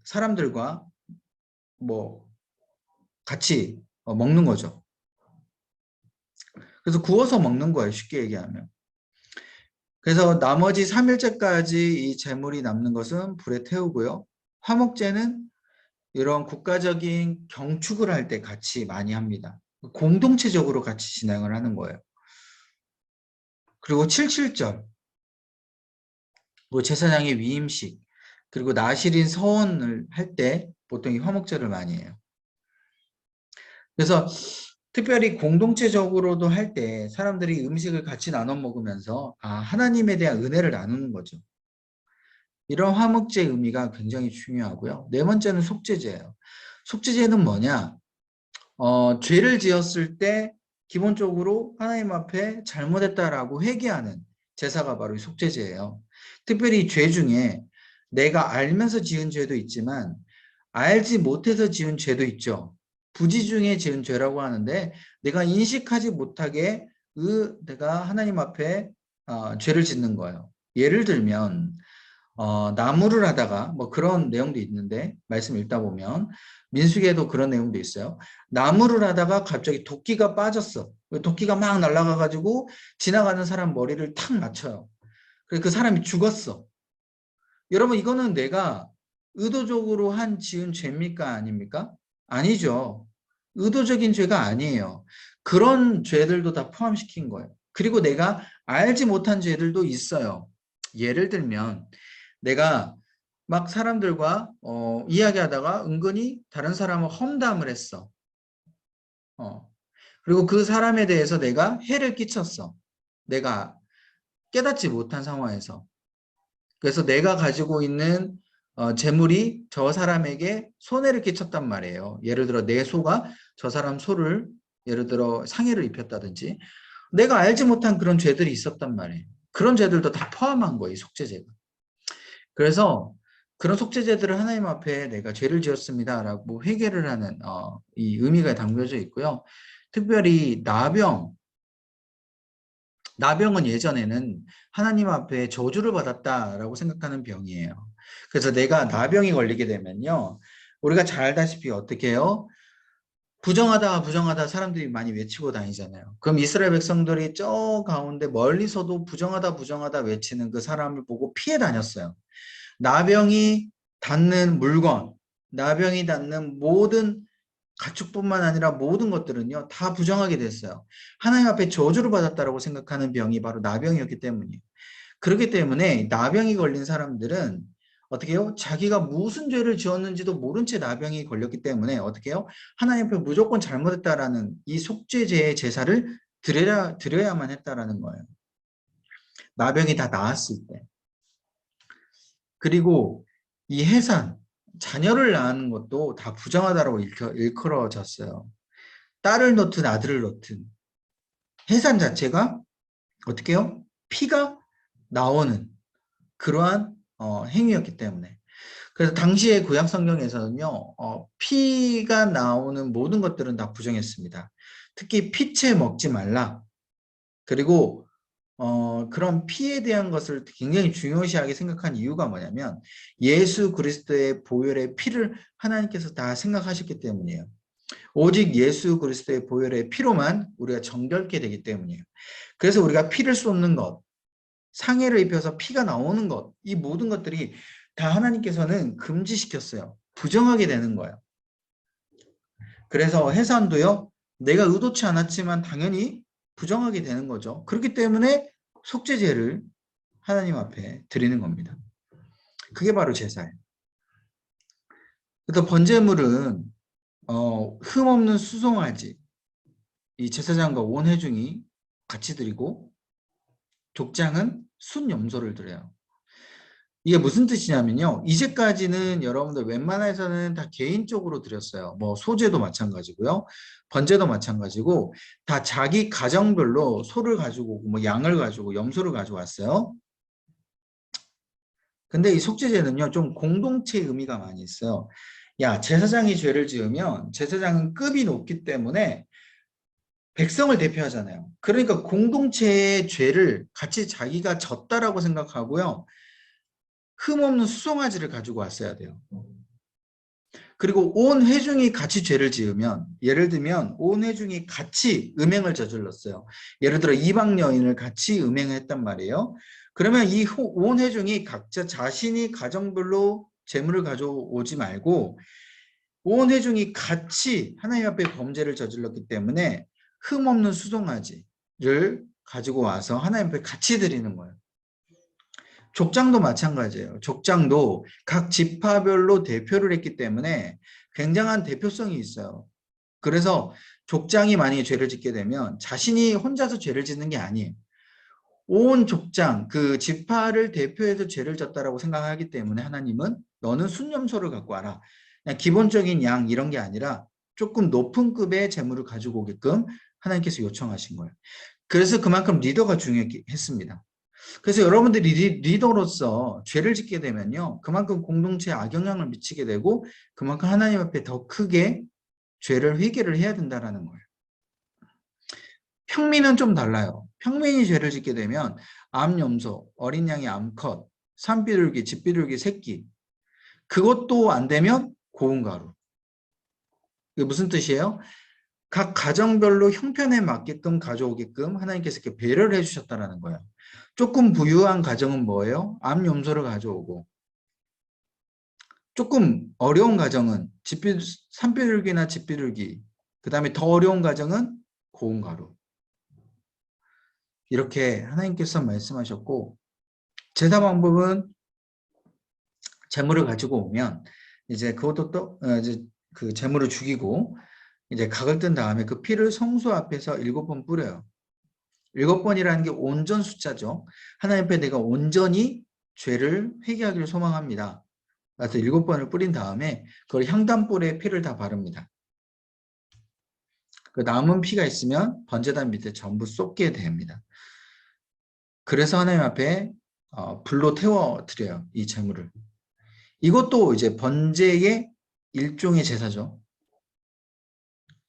Speaker 1: 사람들과 뭐 같이 먹는 거죠. 그래서 구워서 먹는 거예요. 쉽게 얘기하면. 그래서 나머지 3일째까지 이 제물이 남는 것은 불에 태우고요. 화목제는 이런 국가적인 경축을 할 때 같이 많이 합니다. 공동체적으로 같이 진행을 하는 거예요. 그리고 77절, 뭐 제사장의 위임식, 그리고 나실인 서원을 할 때 보통 이 화목제를 많이 해요. 그래서 특별히 공동체적으로도 할 때 사람들이 음식을 같이 나눠 먹으면서 하나님에 대한 은혜를 나누는 거죠. 이런 화목제의 의미가 굉장히 중요하고요. 네 번째는 속죄제예요. 속죄제는 뭐냐? 죄를 지었을 때 기본적으로 하나님 앞에 잘못했다라고 회개하는 제사가 바로 이 속죄제예요. 특별히 죄 중에 내가 알면서 지은 죄도 있지만 알지 못해서 지은 죄도 있죠. 부지 중에 지은 죄라고 하는데 내가 인식하지 못하게 내가 하나님 앞에 죄를 짓는 거예요. 예를 들면 나무를 하다가 뭐 그런 내용도 있는데 말씀 읽다 보면 민수기에도 그런 내용도 있어요. 나무를 하다가 갑자기 도끼가 빠졌어. 도끼가 막 날아가 가지고 지나가는 사람 머리를 탁 맞춰요. 그래서 그 사람이 죽었어. 여러분 이거는 내가 의도적으로 한 지은 죄입니까? 아닙니까? 아니죠. 의도적인 죄가 아니에요. 그런 죄들도 다 포함시킨 거예요. 그리고 내가 알지 못한 죄들도 있어요. 예를 들면 내가 막 사람들과 이야기하다가 은근히 다른 사람을 험담을 했어. 그리고 그 사람에 대해서 내가 해를 끼쳤어. 내가 깨닫지 못한 상황에서. 그래서 내가 가지고 있는 재물이 저 사람에게 손해를 끼쳤단 말이에요. 예를 들어 내 소가 저 사람 소를 예를 들어 상해를 입혔다든지 내가 알지 못한 그런 죄들이 있었단 말이에요. 그런 죄들도 다 포함한 거예요. 이 속죄제가. 그래서 그런 속죄제들을 하나님 앞에 내가 죄를 지었습니다라고 회개를 하는 이 의미가 담겨져 있고요. 특별히 나병은 예전에는 하나님 앞에 저주를 받았다라고 생각하는 병이에요. 그래서 내가 나병이 걸리게 되면요. 우리가 잘 알다시피 어떻게 해요? 부정하다 부정하다 사람들이 많이 외치고 다니잖아요. 그럼 이스라엘 백성들이 저 가운데 멀리서도 부정하다 부정하다 외치는 그 사람을 보고 피해 다녔어요. 나병이 닿는 물건, 나병이 닿는 모든 가축뿐만 아니라 모든 것들은요, 다 부정하게 됐어요. 하나님 앞에 저주를 받았다라고 생각하는 병이 바로 나병이었기 때문이에요. 그렇기 때문에 나병이 걸린 사람들은 어떻게 해요? 자기가 무슨 죄를 지었는지도 모른 채 나병이 걸렸기 때문에 어떻게 해요? 하나님 앞에 무조건 잘못했다라는 이 속죄제의 제사를 드려야만 했다라는 거예요. 나병이 다 나았을 때. 그리고 이 해산, 자녀를 낳는 것도 다 부정하다라고 일컬어졌어요. 딸을 놓든 아들을 놓든 해산 자체가 어떻게 해요? 피가 나오는 그러한 행위였기 때문에. 그래서 당시의 구약 성경에서는요, 피가 나오는 모든 것들은 다 부정했습니다. 특히 피채 먹지 말라. 그리고 그런 피에 대한 것을 굉장히 중요시하게 생각한 이유가 뭐냐면 예수 그리스도의 보혈의 피를 하나님께서 다 생각하셨기 때문이에요. 오직 예수 그리스도의 보혈의 피로만 우리가 정결케 되기 때문이에요. 그래서 우리가 피를 쏟는 것, 상해를 입혀서 피가 나오는 것, 이 모든 것들이 다 하나님께서는 금지시켰어요. 부정하게 되는 거예요. 그래서 해산도요, 내가 의도치 않았지만 당연히 부정하게 되는 거죠. 그렇기 때문에 속죄제를 하나님 앞에 드리는 겁니다. 그게 바로 제사예요. 그래서 번제물은 흠없는 수송아지, 이 제사장과 온 회중이 같이 드리고 족장은 순염소를 드려요. 이게 무슨 뜻이냐면요. 이제까지는 여러분들 웬만해서는 다 개인적으로 드렸어요. 뭐 소제도 마찬가지고요. 번제도 마찬가지고 다 자기 가정별로 소를 가지고 뭐 양을 가지고 염소를 가지고 왔어요. 근데 이 속죄제는요. 좀 공동체의 의미가 많이 있어요. 야, 제사장이 죄를 지으면 제사장은 급이 높기 때문에 백성을 대표하잖아요. 그러니까 공동체의 죄를 같이 자기가 졌다라고 생각하고요. 흠없는 수송아지를 가지고 왔어야 돼요. 그리고 온 회중이 같이 죄를 지으면, 예를 들면 온 회중이 같이 음행을 저질렀어요. 예를 들어 이방 여인을 같이 음행했단 말이에요. 그러면 이 온 회중이 각자 자신이 가정별로 재물을 가져오지 말고 온 회중이 같이 하나님 앞에 범죄를 저질렀기 때문에 흠없는 수송아지를 가지고 와서 하나님 앞에 같이 드리는 거예요. 족장도 마찬가지예요. 족장도 각 지파별로 대표를 했기 때문에 굉장한 대표성이 있어요. 그래서 족장이 만약에 죄를 짓게 되면 자신이 혼자서 죄를 짓는 게 아니에요. 온 족장, 그 지파를 대표해서 죄를 졌다라고 생각하기 때문에 하나님은 너는 순념소를 갖고 와라. 그냥 기본적인 양 이런 게 아니라 조금 높은 급의 재물을 가지고 오게끔 하나님께서 요청하신 거예요. 그래서 그만큼 리더가 중요했습니다. 그래서 여러분들이 리더로서 죄를 짓게 되면요. 그만큼 공동체에 악영향을 미치게 되고 그만큼 하나님 앞에 더 크게 죄를 회개를 해야 된다는 거예요. 평민은 좀 달라요. 평민이 죄를 짓게 되면 암염소, 어린 양의 암컷, 산비둘기, 집비둘기 새끼 그것도 안 되면 고운 가루. 이게 무슨 뜻이에요? 각 가정별로 형편에 맞게끔 가져오게끔 하나님께서 이렇게 배려를 해주셨다는 거예요. 조금 부유한 가정은 뭐예요? 암염소를 가져오고 조금 어려운 가정은 산비둘기나 집비둘기 그 다음에 더 어려운 가정은 고운 가루 이렇게 하나님께서 말씀하셨고 제사 방법은 재물을 가지고 오면 이제 그것도 또 이제 그 재물을 죽이고 이제 각을 뜬 다음에 그 피를 성소 앞에서 7번 뿌려요. 7번이라는 게 온전 숫자죠. 하나님 앞에 내가 온전히 죄를 회개하기를 소망합니다. 그래서 7번을 뿌린 다음에 그걸 향단불에 피를 다 바릅니다. 그 남은 피가 있으면 번제단 밑에 전부 쏟게 됩니다. 그래서 하나님 앞에 불로 태워 드려요. 이 제물을. 이것도 이제 번제의 일종의 제사죠.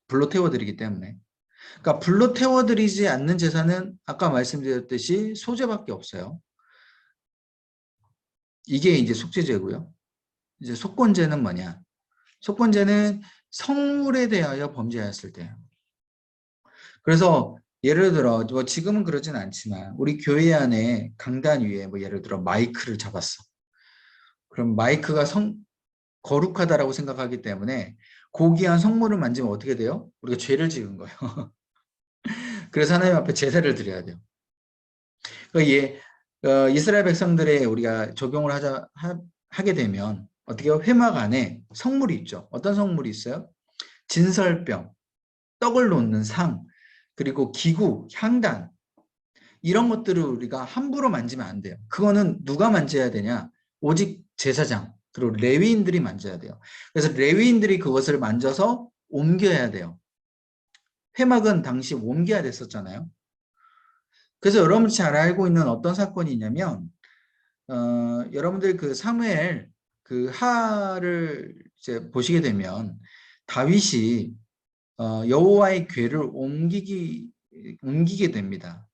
Speaker 1: 불로 태워드리기 때문에. 그러니까 불로 태워드리지 않는 제사는 아까 말씀드렸듯이 소제밖에 없어요. 이게 이제 속죄제고요. 이제 속건제는 뭐냐? 속건제는 성물에 대하여 범죄하였을 때요. 그래서 예를 들어 뭐 지금은 그러진 않지만 우리 교회 안에 강단 위에 뭐 예를 들어 마이크를 잡았어. 그럼 마이크가 거룩하다라고 생각하기 때문에 고귀한 성물을 만지면 어떻게 돼요? 우리가 죄를 지은 거예요. 그래서 하나님 앞에 제사를 드려야 돼요. 그러니까 이스라엘 백성들의 우리가 적용을 하게 되면 어떻게 해요? 회막 안에 성물이 있죠. 어떤 성물이 있어요? 진설병, 떡을 놓는 상, 그리고 기구, 향단 이런 것들을 우리가 함부로 만지면 안 돼요. 그거는 누가 만져야 되냐? 오직 제사장 그리고 레위인들이 만져야 돼요. 그래서 레위인들이 그것을 만져서 옮겨야 돼요. 회막은 당시 옮겨야 됐었잖아요. 그래서 여러분이 잘 알고 있는 어떤 사건이 있냐면 여러분들 그 사무엘 그 하를 이제 보시게 되면 다윗이 여호와의 궤를 옮기게 됩니다.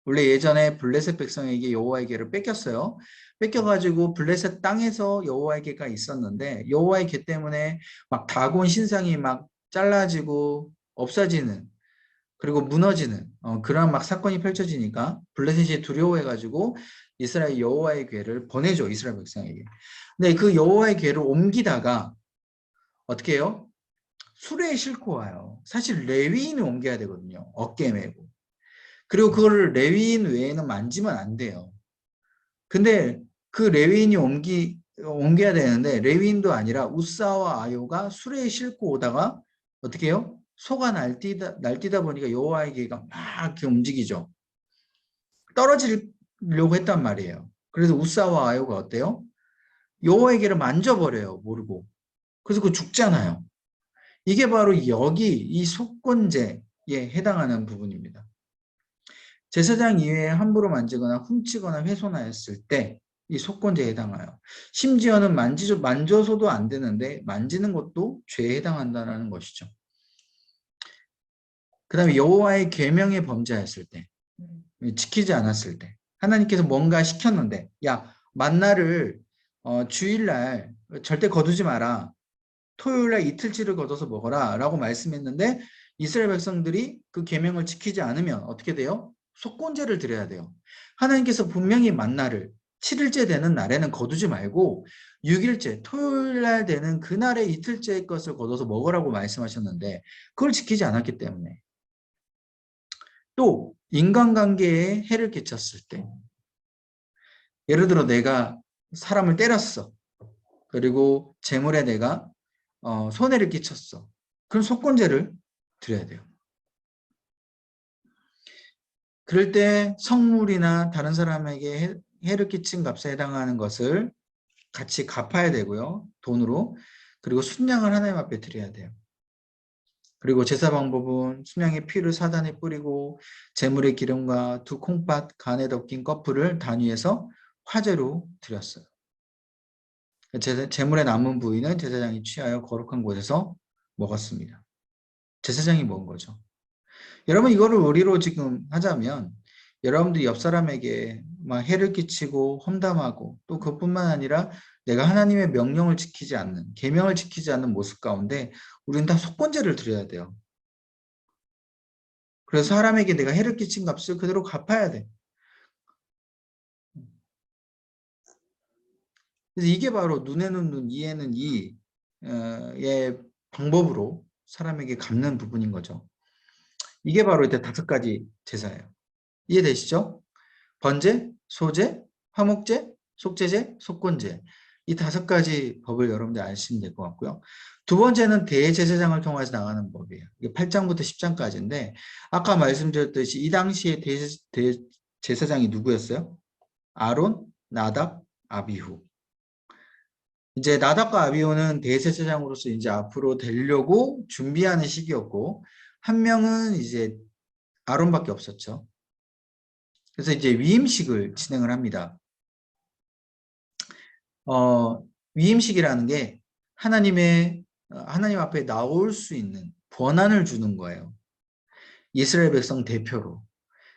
Speaker 1: 원래 예전에 블레셋 백성에게 여호와의 궤를 뺏겼어요. 뺏겨가지고 블레셋 땅에서 여호와의 궤가 있었는데 여호와의 궤 때문에 막 다곤 신상이 막 잘라지고 없어지는 그리고 무너지는 그런 막 사건이 펼쳐지니까 블레셋이 두려워해가지고 이스라엘 여호와의 궤를 보내죠. 이스라엘 백성에게. 근데 그 여호와의 궤를 옮기다가 어떻게 해요? 수레에 싣고 와요. 사실 레위인이 옮겨야 되거든요. 어깨에 메고. 그리고 그거를 레위인 외에는 만지면 안 돼요. 근데 그 레위인이 옮겨야 되는데 레위인도 아니라 우사와 아요가 수레에 싣고 오다가 어떻게 해요? 소가 날뛰다 보니까 여호와의 궤가 막 이렇게 움직이죠. 떨어지려고 했단 말이에요. 그래서 우사와 아요가 어때요? 여호와의 궤를 만져버려요. 모르고. 그래서 그 죽잖아요. 이게 바로 여기 이 속건제에 해당하는 부분입니다. 제사장 이외에 함부로 만지거나 훔치거나 훼손하였을 때 이 속건제에 해당해요. 심지어는 만져서도 안 되는데 만지는 것도 죄에 해당한다는 것이죠. 그 다음에 여호와의 계명에 범죄했을 때, 지키지 않았을 때, 하나님께서 뭔가 시켰는데, 야, 만나를 주일날 절대 거두지 마라. 토요일날 이틀치를 거둬서 먹어라 라고 말씀했는데 이스라엘 백성들이 그 계명을 지키지 않으면 어떻게 돼요? 속건제를 드려야 돼요. 하나님께서 분명히 만나를 7일째 되는 날에는 거두지 말고 6일째 토요일날 되는 그날의 이틀째의 것을 거둬서 먹으라고 말씀하셨는데 그걸 지키지 않았기 때문에 또 인간관계에 해를 끼쳤을 때 예를 들어 내가 사람을 때렸어. 그리고 재물에 내가 손해를 끼쳤어. 그럼 속건제를 드려야 돼요. 그럴 때 성물이나 다른 사람에게 해를 끼친 값에 해당하는 것을 같이 갚아야 되고요. 돈으로. 그리고 순양을 하나님 앞에 드려야 돼요. 그리고 제사 방법은 순양의 피를 사단에 뿌리고 제물의 기름과 두 콩팥 간에 덮인 커플을 단위에서 화제로 드렸어요. 제물의 남은 부위는 제사장이 취하여 거룩한 곳에서 먹었습니다. 제사장이 먹은 거죠. 여러분 이거를 우리로 지금 하자면 여러분들이 옆 사람에게 막 해를 끼치고 험담하고 또 그뿐만 아니라 내가 하나님의 명령을 지키지 않는 계명을 지키지 않는 모습 가운데 우리는 다 속건제를 드려야 돼요. 그래서 사람에게 내가 해를 끼친 값을 그대로 갚아야 돼. 그래서 이게 바로 눈에는 눈, 이에는 이의 방법으로 사람에게 갚는 부분인 거죠. 이게 바로 이제 5가지 제사예요. 이해되시죠? 번제, 소제, 화목제, 속제제, 속건제. 이 5가지 법을 여러분들 아시면 될 것 같고요. 두 번째는 대제사장을 통해서 나가는 법이에요. 이게 8장부터 10장까지인데 아까 말씀드렸듯이 이 당시에 대제사장이 누구였어요? 아론, 나답, 아비후. 이제 나답과 아비후는 대제사장으로서 이제 앞으로 되려고 준비하는 시기였고 한 명은 이제 아론밖에 없었죠. 그래서 이제 위임식을 진행을 합니다. 위임식이라는 게 하나님 앞에 나올 수 있는 권한을 주는 거예요. 이스라엘 백성 대표로.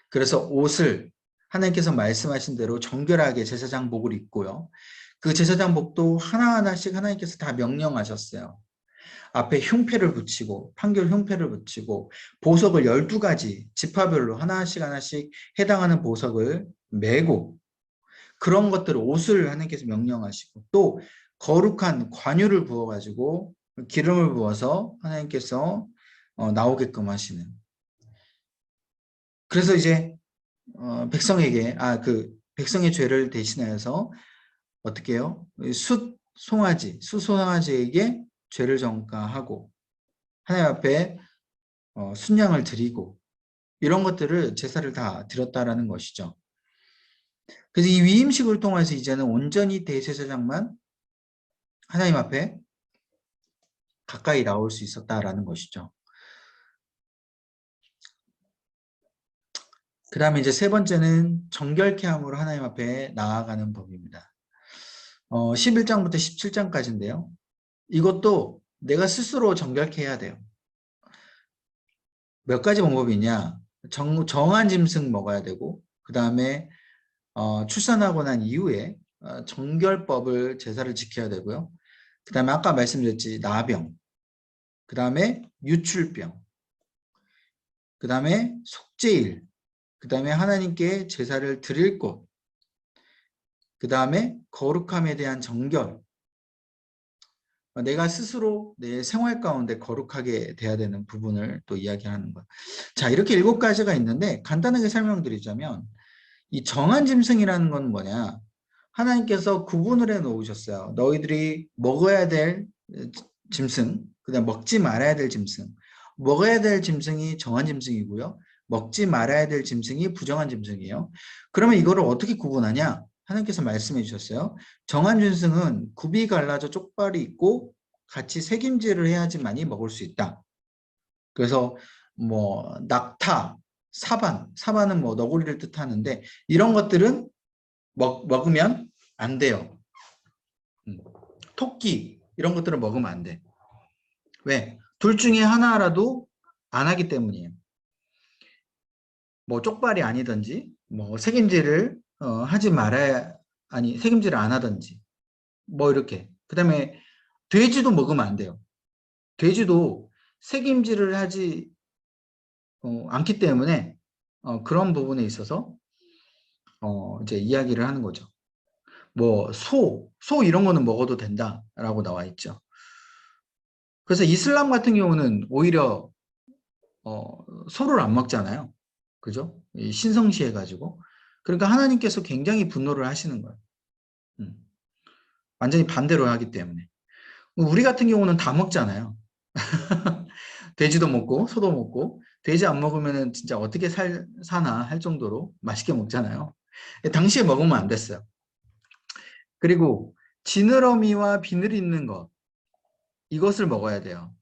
Speaker 1: 그래서 옷을 하나님께서 말씀하신 대로 정결하게 제사장복을 입고요. 그 제사장복도 하나하나씩 하나님께서 다 명령하셨어요. 앞에 흉패를 붙이고 판결 흉패를 붙이고 보석을 12가지 지파별로 하나씩 해당하는 보석을 메고 그런 것들을 옷을 하나님께서 명령하시고 또 거룩한 관유를 부어가지고 기름을 부어서 하나님께서 나오게끔 하시는. 그래서 이제 백성에게 백성의 죄를 대신하여서 어떻게 해요? 수송아지에게 죄를 전가하고 하나님 앞에 순양을 드리고 이런 것들을 제사를 다 드렸다라는 것이죠. 그래서 이 위임식을 통해서 이제는 온전히 대제사장만 하나님 앞에 가까이 나올 수 있었다라는 것이죠. 그 다음에 이제 세 번째는 정결케 함으로 하나님 앞에 나아가는 법입니다. 11장부터 17장까지인데요. 이것도 내가 스스로 정결케 해야 돼요. 몇 가지 방법이 있냐. 정한 짐승 먹어야 되고 그 다음에 출산하고 난 이후에 정결법을 제사를 지켜야 되고요. 그 다음에 아까 말씀드렸지 나병, 그 다음에 유출병, 그 다음에 속죄일, 그 다음에 하나님께 제사를 드릴 것, 그 다음에 거룩함에 대한 정결, 내가 스스로 내 생활 가운데 거룩하게 돼야 되는 부분을 또 이야기하는 거예요. 자, 이렇게 7가지가 있는데 간단하게 설명드리자면 이 정한 짐승이라는 건 뭐냐? 하나님께서 구분을 해 놓으셨어요. 너희들이 먹어야 될 짐승, 그다음 먹지 말아야 될 짐승. 먹어야 될 짐승이 정한 짐승이고요. 먹지 말아야 될 짐승이 부정한 짐승이에요. 그러면 이거를 어떻게 구분하냐? 하나님께서 말씀해 주셨어요. 정한 짐승은 굽이 갈라져 쪽발이 있고 같이 새김질을 해야지만이 먹을 수 있다. 그래서 뭐 낙타, 사반은 뭐 너구리를 뜻하는데 이런 것들은 먹으면 안 돼요. 토끼 이런 것들을 먹으면 안 돼. 왜? 둘 중에 하나라도 안 하기 때문이에요. 뭐 쪽발이 아니든지 뭐 책임질을 하지 말아야 아니 책임질을 안 하든지 뭐 이렇게. 그다음에 돼지도 먹으면 안 돼요. 돼지도 책임질을 하지 않기 때문에 그런 부분에 있어서 이제 이야기를 하는 거죠. 뭐 소 이런 거는 먹어도 된다라고 나와 있죠. 그래서 이슬람 같은 경우는 오히려 소를 안 먹잖아요. 그죠? 신성시해가지고. 그러니까 하나님께서 굉장히 분노를 하시는 거예요. 완전히 반대로 하기 때문에. 우리 같은 경우는 다 먹잖아요. 돼지도 먹고 소도 먹고 돼지 안 먹으면 진짜 어떻게 사나 할 정도로 맛있게 먹잖아요. 당시에 먹으면 안 됐어요. 그리고 지느러미와 비늘 있는 것 이것을 먹어야 돼요.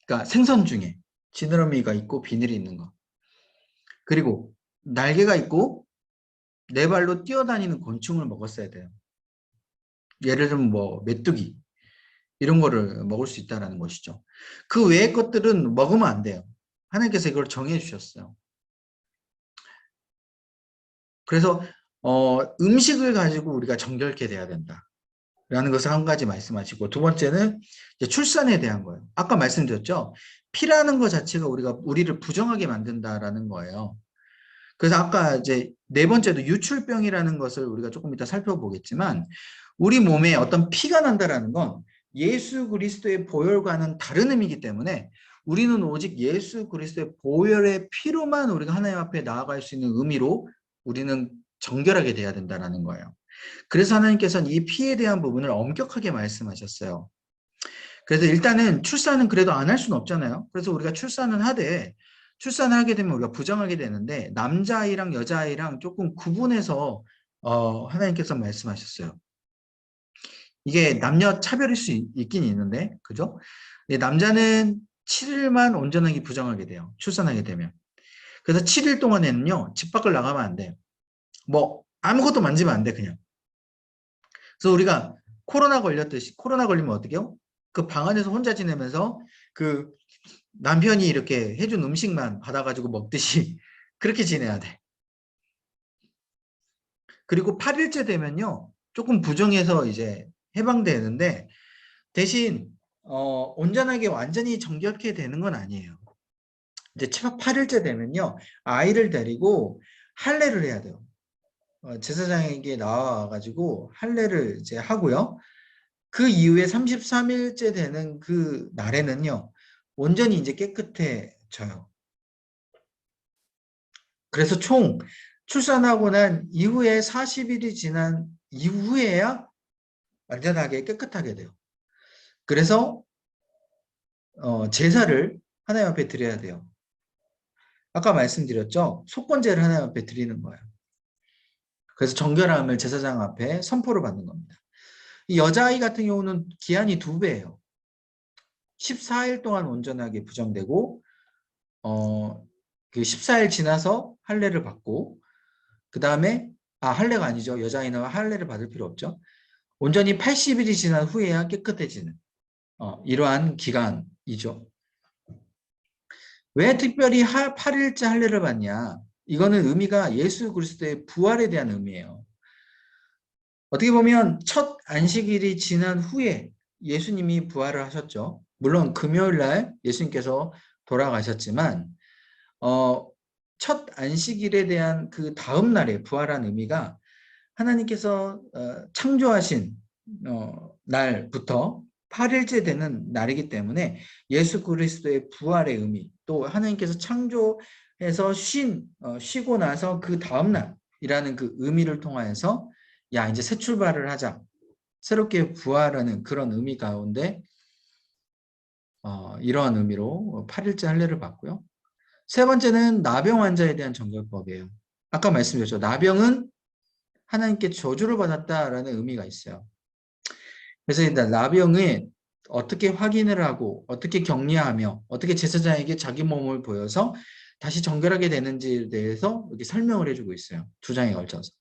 Speaker 1: 그러니까 생선 중에 지느러미가 있고 비늘이 있는 것. 그리고 날개가 있고 네 발로 뛰어다니는 곤충을 먹었어야 돼요. 예를 들면 뭐 메뚜기 이런 거를 먹을 수 있다는 것이죠. 그 외의 것들은 먹으면 안 돼요. 하나님께서 이걸 정해 주셨어요. 그래서 음식을 가지고 우리가 정결케 돼야 된다. 라는 것을 한 가지 말씀하시고 두 번째는 이제 출산에 대한 거예요. 아까 말씀드렸죠. 피라는 것 자체가 우리를 부정하게 만든다라는 거예요. 그래서 아까 이제 네 번째도 유출병이라는 것을 우리가 조금 이따 살펴보겠지만 우리 몸에 어떤 피가 난다라는 건 예수 그리스도의 보혈과는 다른 의미이기 때문에 우리는 오직 예수 그리스도의 보혈의 피로만 우리가 하나님 앞에 나아갈 수 있는 의미로 우리는 정결하게 돼야 된다는 거예요. 그래서 하나님께서는 이 피에 대한 부분을 엄격하게 말씀하셨어요. 그래서 일단은 출산은 그래도 안 할 수는 없잖아요. 그래서 우리가 출산은 하되 출산을 하게 되면 우리가 부정하게 되는데 남자아이랑 여자아이랑 조금 구분해서 하나님께서 말씀하셨어요. 이게 남녀 차별일 수 있긴 있는데 그죠? 남자는 7일만 온전하게 부정하게 돼요. 출산하게 되면. 그래서 7일 동안에는요. 집 밖을 나가면 안 돼요. 뭐 아무것도 만지면 안 돼 그냥. 그래서 우리가 코로나 걸렸듯이 코로나 걸리면 어떻게 해요? 그 방 안에서 혼자 지내면서 그 남편이 이렇게 해준 음식만 받아가지고 먹듯이 그렇게 지내야 돼. 그리고 8일째 되면요. 조금 부정해서 이제 해방되는데 대신 온전하게 완전히 정결케 되는 건 아니에요. 이제 8일째 되면요. 아이를 데리고 할례를 해야 돼요. 제사장에게 나와가지고 할례를 이제 하고요. 그 이후에 33일째 되는 그 날에는요. 온전히 이제 깨끗해져요. 그래서 총 출산하고 난 이후에 40일이 지난 이후에야 완전하게 깨끗하게 돼요. 그래서 제사를 하나님 앞에 드려야 돼요. 아까 말씀드렸죠. 속건제를 하나님 앞에 드리는 거예요. 그래서 정결함을 제사장 앞에 선포를 받는 겁니다. 이 여자아이 같은 경우는 기한이 2배예요. 14일 동안 온전하게 부정되고 그 14일 지나서 할례를 받고 그 다음에 할례가 아니죠. 여자아이는 할례를 받을 필요 없죠. 온전히 80일이 지난 후에야 깨끗해지는 이러한 기간이죠. 왜 특별히 8일째 할례를 받냐? 이거는 의미가 예수 그리스도의 부활에 대한 의미예요. 어떻게 보면 첫 안식일이 지난 후에 예수님이 부활을 하셨죠. 물론 금요일 날 예수님께서 돌아가셨지만 첫 안식일에 대한 그 다음 날에 부활한 의미가 하나님께서 창조하신 날부터 8일째 되는 날이기 때문에 예수 그리스도의 부활의 의미 또 하나님께서 창조해서 쉬고 나서 그 다음 날이라는 그 의미를 통하여서 야 이제 새 출발을 하자 새롭게 부활하는 그런 의미 가운데 이러한 의미로 8일째 할례를 받고요. 세 번째는 나병 환자에 대한 정결법이에요. 아까 말씀드렸죠. 나병은 하나님께 저주를 받았다라는 의미가 있어요. 그래서 일단 나병을 어떻게 확인을 하고 어떻게 격리하며 어떻게 제사장에게 자기 몸을 보여서 다시 정결하게 되는지에 대해서 이렇게 설명을 해주고 있어요. 2장에 걸쳐서.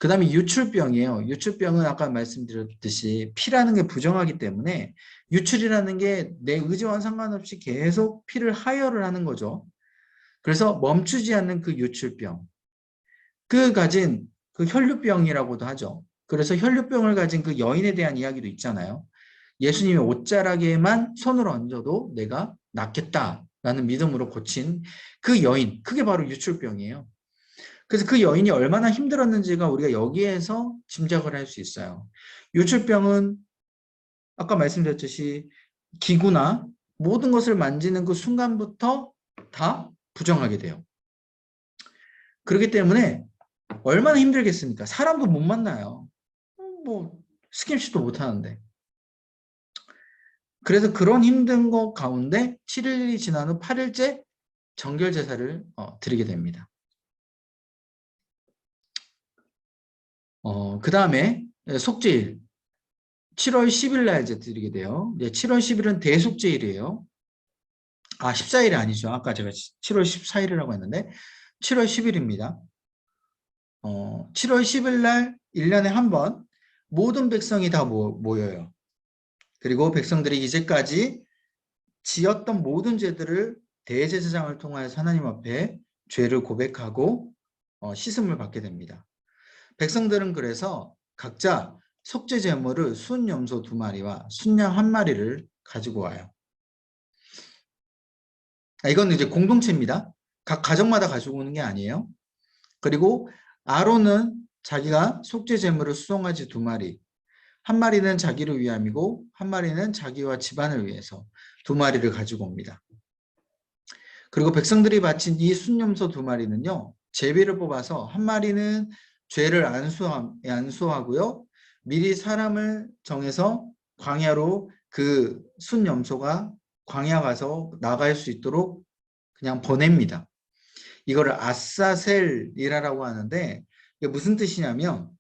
Speaker 1: 다음에 유출병이에요. 유출병은 아까 말씀드렸듯이 피라는 게 부정하기 때문에 유출이라는 게 내 의지와 상관없이 계속 피를 하혈을 하는 거죠. 그래서 멈추지 않는 그 유출병. 그 가진 그 혈류병이라고도 하죠. 그래서 혈류병을 가진 그 여인에 대한 이야기도 있잖아요. 예수님의 옷자락에만 손을 얹어도 내가 낫겠다라는 믿음으로 고친 그 여인, 그게 바로 유출병이에요. 그래서 그 여인이 얼마나 힘들었는지가 우리가 여기에서 짐작을 할 수 있어요. 유출병은 아까 말씀드렸듯이 기구나 모든 것을 만지는 그 순간부터 다 부정하게 돼요. 그렇기 때문에 얼마나 힘들겠습니까? 사람도 못 만나요. 뭐 스킨십도 못 하는데. 그래서 그런 힘든 것 가운데 7일이 지난 후 8일째 정결 제사를 드리게 됩니다. 그 다음에 속죄일 7월 10일 날 이제 드리게 돼요. 7월 10일은 대속죄일이에요. 14일이 아니죠. 아까 제가 7월 14일이라고 했는데 7월 10일입니다. 7월 10일 날 1년에 한 번 모든 백성이 다 모여요. 그리고 백성들이 이제까지 지었던 모든 죄들을 대제사장을 통하여서 하나님 앞에 죄를 고백하고 씻음을 받게 됩니다. 백성들은 그래서 각자 속죄 제물을 순염소 2마리와 순양 1마리를 가지고 와요. 이건 이제 공동체입니다. 각 가정마다 가지고 오는 게 아니에요. 그리고 아론은 자기가 속죄 제물을 수송아지 2마리, 1마리는 자기를 위함이고 1마리는 자기와 집안을 위해서 2마리를 가지고 옵니다. 그리고 백성들이 바친 이 순염소 2마리는요. 제비를 뽑아서 1마리는 죄를 안수하고요. 미리 사람을 정해서 광야로 그 순염소가 광야 가서 나갈 수 있도록 그냥 보냅니다. 이거를 아사셀이라고 하는데 이게 무슨 뜻이냐면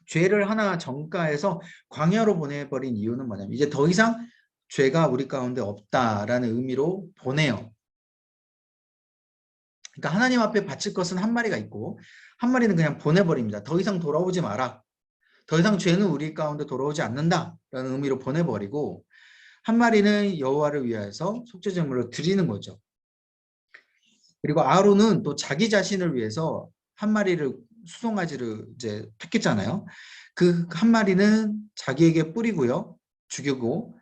Speaker 1: 죄를 하나 전가해서 광야로 보내버린 이유는 뭐냐면 이제 더 이상 죄가 우리 가운데 없다라는 의미로 보내요. 그러니까 하나님 앞에 바칠 것은 1마리가 있고 1마리는 그냥 보내버립니다. 더 이상 돌아오지 마라. 더 이상 죄는 우리 가운데 돌아오지 않는다라는 의미로 보내버리고 1마리는 여호와를 위하여서 속죄제물로 드리는 거죠. 그리고 아론은 또 자기 자신을 위해서 1마리를 수송아지를 이제 택했잖아요. 그 1마리는 자기에게 뿌리고요. 죽이고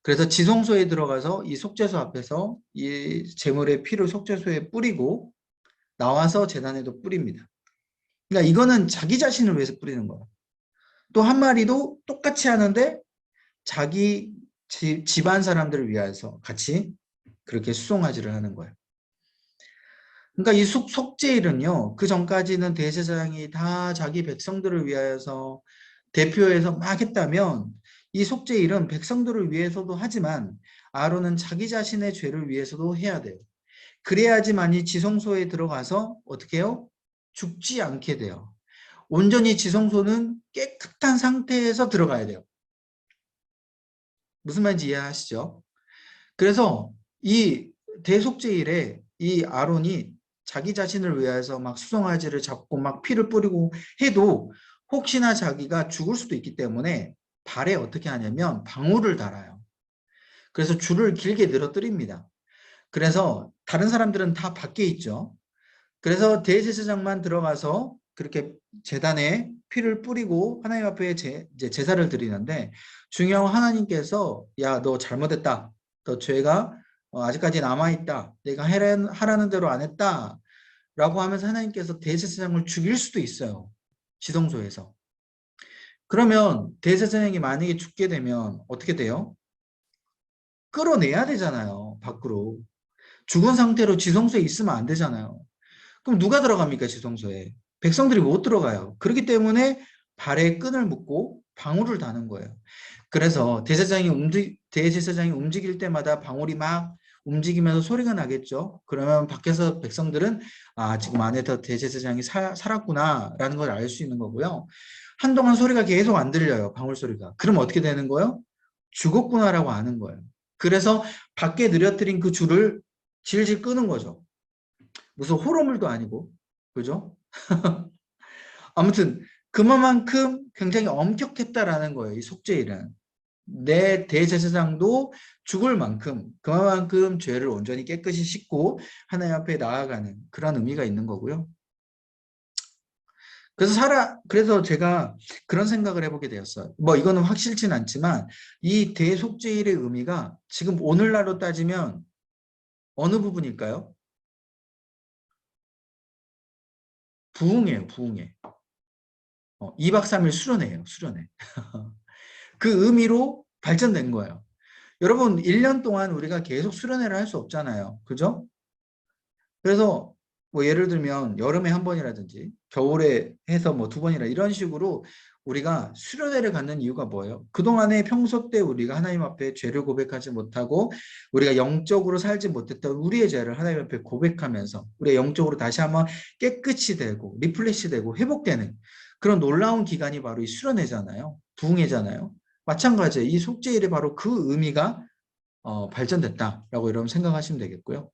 Speaker 1: 그래서 지성소에 들어가서 이 속죄소 앞에서 이 제물의 피를 속죄소에 뿌리고 나와서 제단에도 뿌립니다. 그러니까 이거는 자기 자신을 위해서 뿌리는 거예요. 또 1마리도 똑같이 하는데 자기 집안 사람들을 위해서 같이 그렇게 수송아지를 하는 거예요. 그러니까 이 속죄일은요. 그 전까지는 대제사장이 다 자기 백성들을 위하여서 대표해서 막 했다면 이 속죄일은 백성들을 위해서도 하지만 아론은 자기 자신의 죄를 위해서도 해야 돼요. 그래야지만이 지성소에 들어가서 어떻게 해요? 죽지 않게 돼요. 온전히 지성소는 깨끗한 상태에서 들어가야 돼요. 무슨 말인지 이해하시죠? 그래서 이 대속죄일에 이 아론이 자기 자신을 위해서 막 수송아지를 잡고 막 피를 뿌리고 해도 혹시나 자기가 죽을 수도 있기 때문에 발에 어떻게 하냐면 방울을 달아요. 그래서 줄을 길게 늘어뜨립니다. 그래서 다른 사람들은 다 밖에 있죠. 그래서 대제사장만 들어가서 그렇게 제단에 피를 뿌리고 하나님 앞에 이제 제사를 드리는데 중요한 건 하나님께서 야, 너 잘못했다. 너 죄가 아직까지 남아있다. 내가 하라는 대로 안 했다. 라고 하면서 하나님께서 대제사장을 죽일 수도 있어요. 지성소에서. 그러면 대제사장이 만약에 죽게 되면 어떻게 돼요? 끌어내야 되잖아요. 밖으로. 죽은 상태로 지성소에 있으면 안 되잖아요. 그럼 누가 들어갑니까? 지성소에. 백성들이 못 들어가요. 그렇기 때문에 발에 끈을 묶고 방울을 다는 거예요. 그래서 대제사장이 움직일 때마다 방울이 막 움직이면서 소리가 나겠죠. 그러면 밖에서 백성들은 지금 안에서 대제사장이 살았구나라는 걸 알 수 있는 거고요. 한동안 소리가 계속 안 들려요. 방울 소리가. 그럼 어떻게 되는 거예요? 죽었구나라고 아는 거예요. 그래서 밖에 늘어뜨린 그 줄을 질질 끄는 거죠. 무슨 호러물도 아니고, 그죠? 아무튼 그만큼 굉장히 엄격했다라는 거예요. 이 속죄일은. 내 대제사장도 죽을 만큼 그만큼 죄를 온전히 깨끗이 씻고 하나님 앞에 나아가는 그런 의미가 있는 거고요. 그래서 제가 그런 생각을 해보게 되었어요. 뭐 이거는 확실치는 않지만 이 대속죄일의 의미가 지금 오늘날로 따지면 어느 부분일까요? 부흥이에요, 부흥회. 2박 3일 수련회예요, 수련회. 그 의미로 발전된 거예요. 여러분 1년 동안 우리가 계속 수련회를 할 수 없잖아요. 그죠? 그래서 뭐 예를 들면 여름에 한 번이라든지 겨울에 해서 뭐 2번이라 이런 식으로 우리가 수련회를 갖는 이유가 뭐예요? 그동안에 평소 때 우리가 하나님 앞에 죄를 고백하지 못하고 우리가 영적으로 살지 못했던 우리의 죄를 하나님 앞에 고백하면서 우리가 영적으로 다시 한번 깨끗이 되고 리플레시 되고 회복되는 그런 놀라운 기간이 바로 이 수련회잖아요. 부흥회잖아요. 마찬가지예요. 이 속죄일이 바로 그 의미가 발전됐다라고 여러분 생각하시면 되겠고요.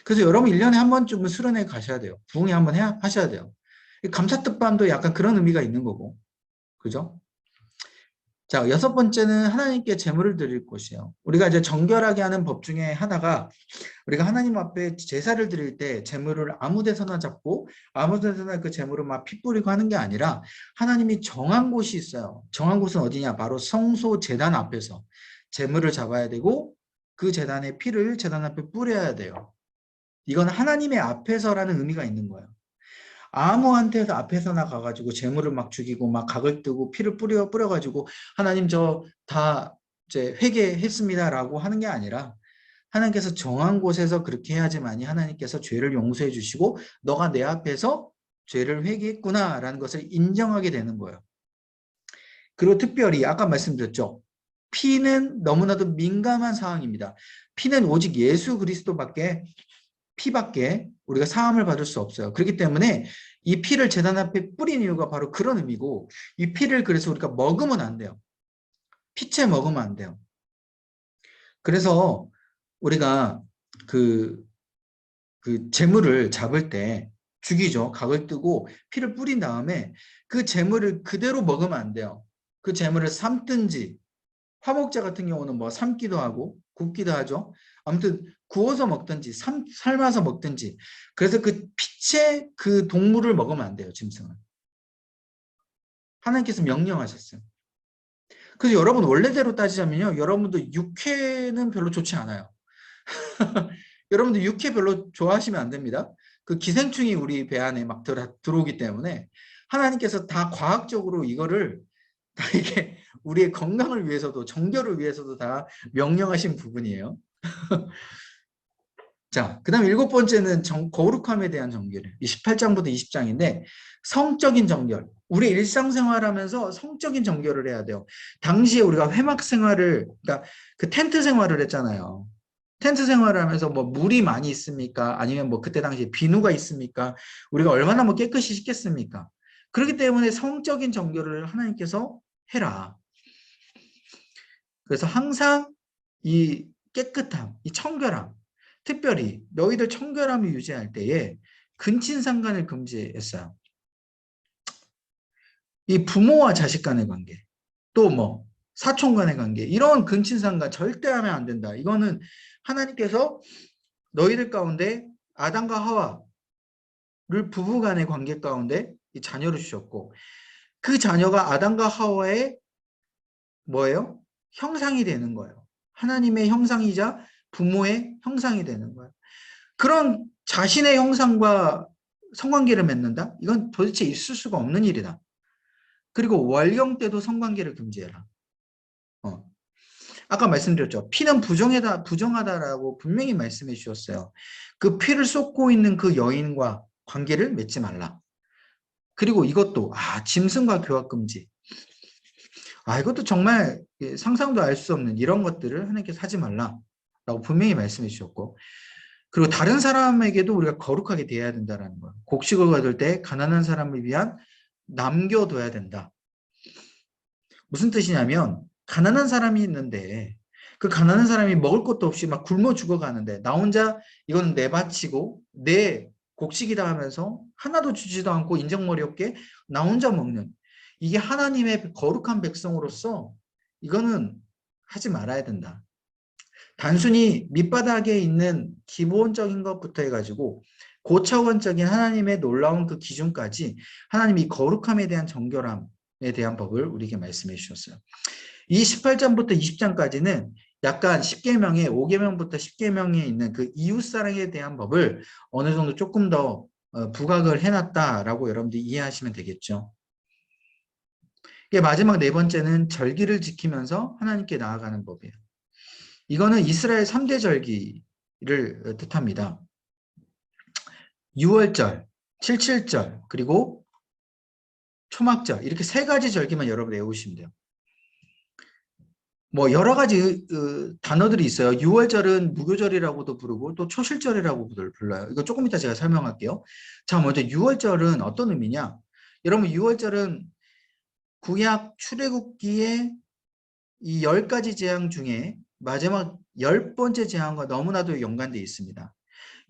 Speaker 1: 그래서 여러분 1년에 한 번쯤은 수련회 가셔야 돼요. 부흥회 한번 하셔야 돼요. 감사특반도 약간 그런 의미가 있는 거고. 그죠? 자, 6번째는 하나님께 제물을 드릴 곳이에요. 우리가 이제 정결하게 하는 법 중에 하나가 우리가 하나님 앞에 제사를 드릴 때 제물을 아무 데서나 잡고 아무 데서나 그 제물을 막 피 뿌리고 하는 게 아니라 하나님이 정한 곳이 있어요. 정한 곳은 어디냐? 바로 성소 제단 앞에서 제물을 잡아야 되고 그 제단의 피를 제단 앞에 뿌려야 돼요. 이건 하나님의 앞에서라는 의미가 있는 거예요. 아무한테서 앞에서나 가가지고 재물을 막 죽이고 막 각을 뜨고 피를 뿌려가지고 하나님 저 다 이제 회개했습니다라고 하는 게 아니라 하나님께서 정한 곳에서 그렇게 해야지만이 하나님께서 죄를 용서해 주시고 너가 내 앞에서 죄를 회개했구나라는 것을 인정하게 되는 거예요. 그리고 특별히 아까 말씀드렸죠. 피는 너무나도 민감한 사항입니다. 피는 오직 예수 그리스도밖에 피밖에 우리가 사함을 받을 수 없어요. 그렇기 때문에 이 피를 제단 앞에 뿌린 이유가 바로 그런 의미고 이 피를 그래서 우리가 먹으면 안 돼요. 피채 먹으면 안 돼요. 그래서 우리가 그, 그 재물을 잡을 때 죽이죠. 각을 뜨고 피를 뿌린 다음에 그 재물을 그대로 먹으면 안 돼요. 그 재물을 삶든지 화목제 같은 경우는 뭐 삶기도 하고 굽기도 하죠. 아무튼 구워서 먹든지 삶아서 먹든지 그래서 그 피채 그 동물을 먹으면 안 돼요. 짐승은. 하나님께서 명령하셨어요. 그래서 여러분 원래대로 따지자면요. 여러분도 육회는 별로 좋지 않아요. 여러분들 육회 별로 좋아하시면 안 됩니다. 그 기생충이 우리 배 안에 막 들어오기 때문에 하나님께서 다 과학적으로 이거를 다 이게 우리의 건강을 위해서도 정결을 위해서도 다 명령하신 부분이에요. 자, 그 다음 7번째는 거룩함에 대한 정결이에요. 18장부터 20장인데 성적인 정결. 우리 일상생활하면서 성적인 정결을 해야 돼요. 당시에 우리가 회막 생활을 그러니까 그 텐트 생활을 했잖아요. 텐트 생활을 하면서 뭐 물이 많이 있습니까? 아니면 뭐 그때 당시에 비누가 있습니까? 우리가 얼마나 뭐 깨끗이 씻겠습니까? 그렇기 때문에 성적인 정결을 하나님께서 해라. 그래서 항상 이 깨끗함, 이 청결함, 특별히 너희들 청결함을 유지할 때에 근친상간을 금지했어요. 이 부모와 자식 간의 관계, 또 뭐 사촌 간의 관계, 이런 근친상간 절대 하면 안 된다. 이거는 하나님께서 너희들 가운데 아담과 하와를 부부 간의 관계 가운데 이 자녀를 주셨고 그 자녀가 아담과 하와의 뭐예요? 형상이 되는 거예요. 하나님의 형상이자 부모의 형상이 되는 거예요. 그런 자신의 형상과 성관계를 맺는다? 이건 도대체 있을 수가 없는 일이다. 그리고 월경 때도 성관계를 금지해라. 아까 말씀드렸죠. 피는 부정하다라고 분명히 말씀해 주셨어요. 그 피를 쏟고 있는 그 여인과 관계를 맺지 말라. 그리고 이것도 짐승과 교합 금지. 이것도 정말 상상도 알 수 없는 이런 것들을 하나님께서 하지 말라라고 분명히 말씀해 주셨고 그리고 다른 사람에게도 우리가 거룩하게 대해야 된다는 거예요. 곡식을 거둘 때 가난한 사람을 위한 남겨둬야 된다. 무슨 뜻이냐면 가난한 사람이 있는데 그 가난한 사람이 먹을 것도 없이 막 굶어 죽어가는데 나 혼자 이건 내 밭이고 내 곡식이다 하면서 하나도 주지도 않고 인정머리 없게 나 혼자 먹는, 이게 하나님의 거룩한 백성으로서 이거는 하지 말아야 된다. 단순히 밑바닥에 있는 기본적인 것부터 해가지고 고차원적인 하나님의 놀라운 그 기준까지 하나님이 거룩함에 대한 정결함에 대한 법을 우리에게 말씀해 주셨어요. 이 18장부터 20장까지는 약간 10계명에 5계명부터 10계명에 있는 그 이웃사랑에 대한 법을 어느 정도 조금 더 부각을 해놨다라고 여러분들이 이해하시면 되겠죠. 마지막 네 번째는 절기를 지키면서 하나님께 나아가는 법이에요. 이거는 이스라엘 3대 절기를 뜻합니다. 6월절, 77절, 그리고 초막절, 이렇게 세 가지 절기만 여러분 외우시면 돼요. 뭐 여러 가지 단어들이 있어요. 6월절은 무교절이라고도 부르고 또 초실절이라고 불러요. 이거 조금 이따 제가 설명할게요. 자, 먼저 6월절은 어떤 의미냐? 여러분 6월절은 구약 출애굽기의 이 10가지 재앙 중에 마지막 10번째 재앙과 너무나도 연관되어 있습니다.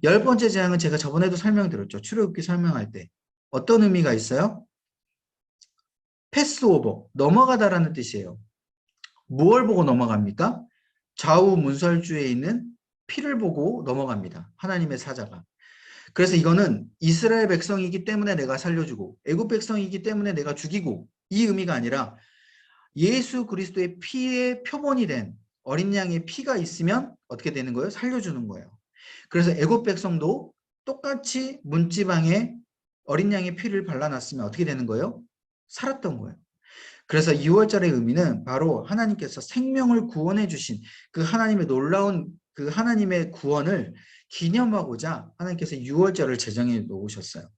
Speaker 1: 10번째 재앙은 제가 저번에도 설명드렸죠. 출애굽기 설명할 때. 어떤 의미가 있어요? 패스오버, 넘어가다라는 뜻이에요. 무엇을 보고 넘어갑니까? 좌우 문설주에 있는 피를 보고 넘어갑니다. 하나님의 사자가. 그래서 이거는 이스라엘 백성이기 때문에 내가 살려주고 애굽 백성이기 때문에 내가 죽이고 이 의미가 아니라 예수 그리스도의 피의 표본이 된 어린 양의 피가 있으면 어떻게 되는 거예요? 살려주는 거예요. 그래서 애굽 백성도 똑같이 문지방에 어린 양의 피를 발라놨으면 어떻게 되는 거예요? 살았던 거예요. 그래서 6월절의 의미는 바로 하나님께서 생명을 구원해 주신 그 하나님의 놀라운 그 하나님의 구원을 기념하고자 하나님께서 6월절을 제정해 놓으셨어요.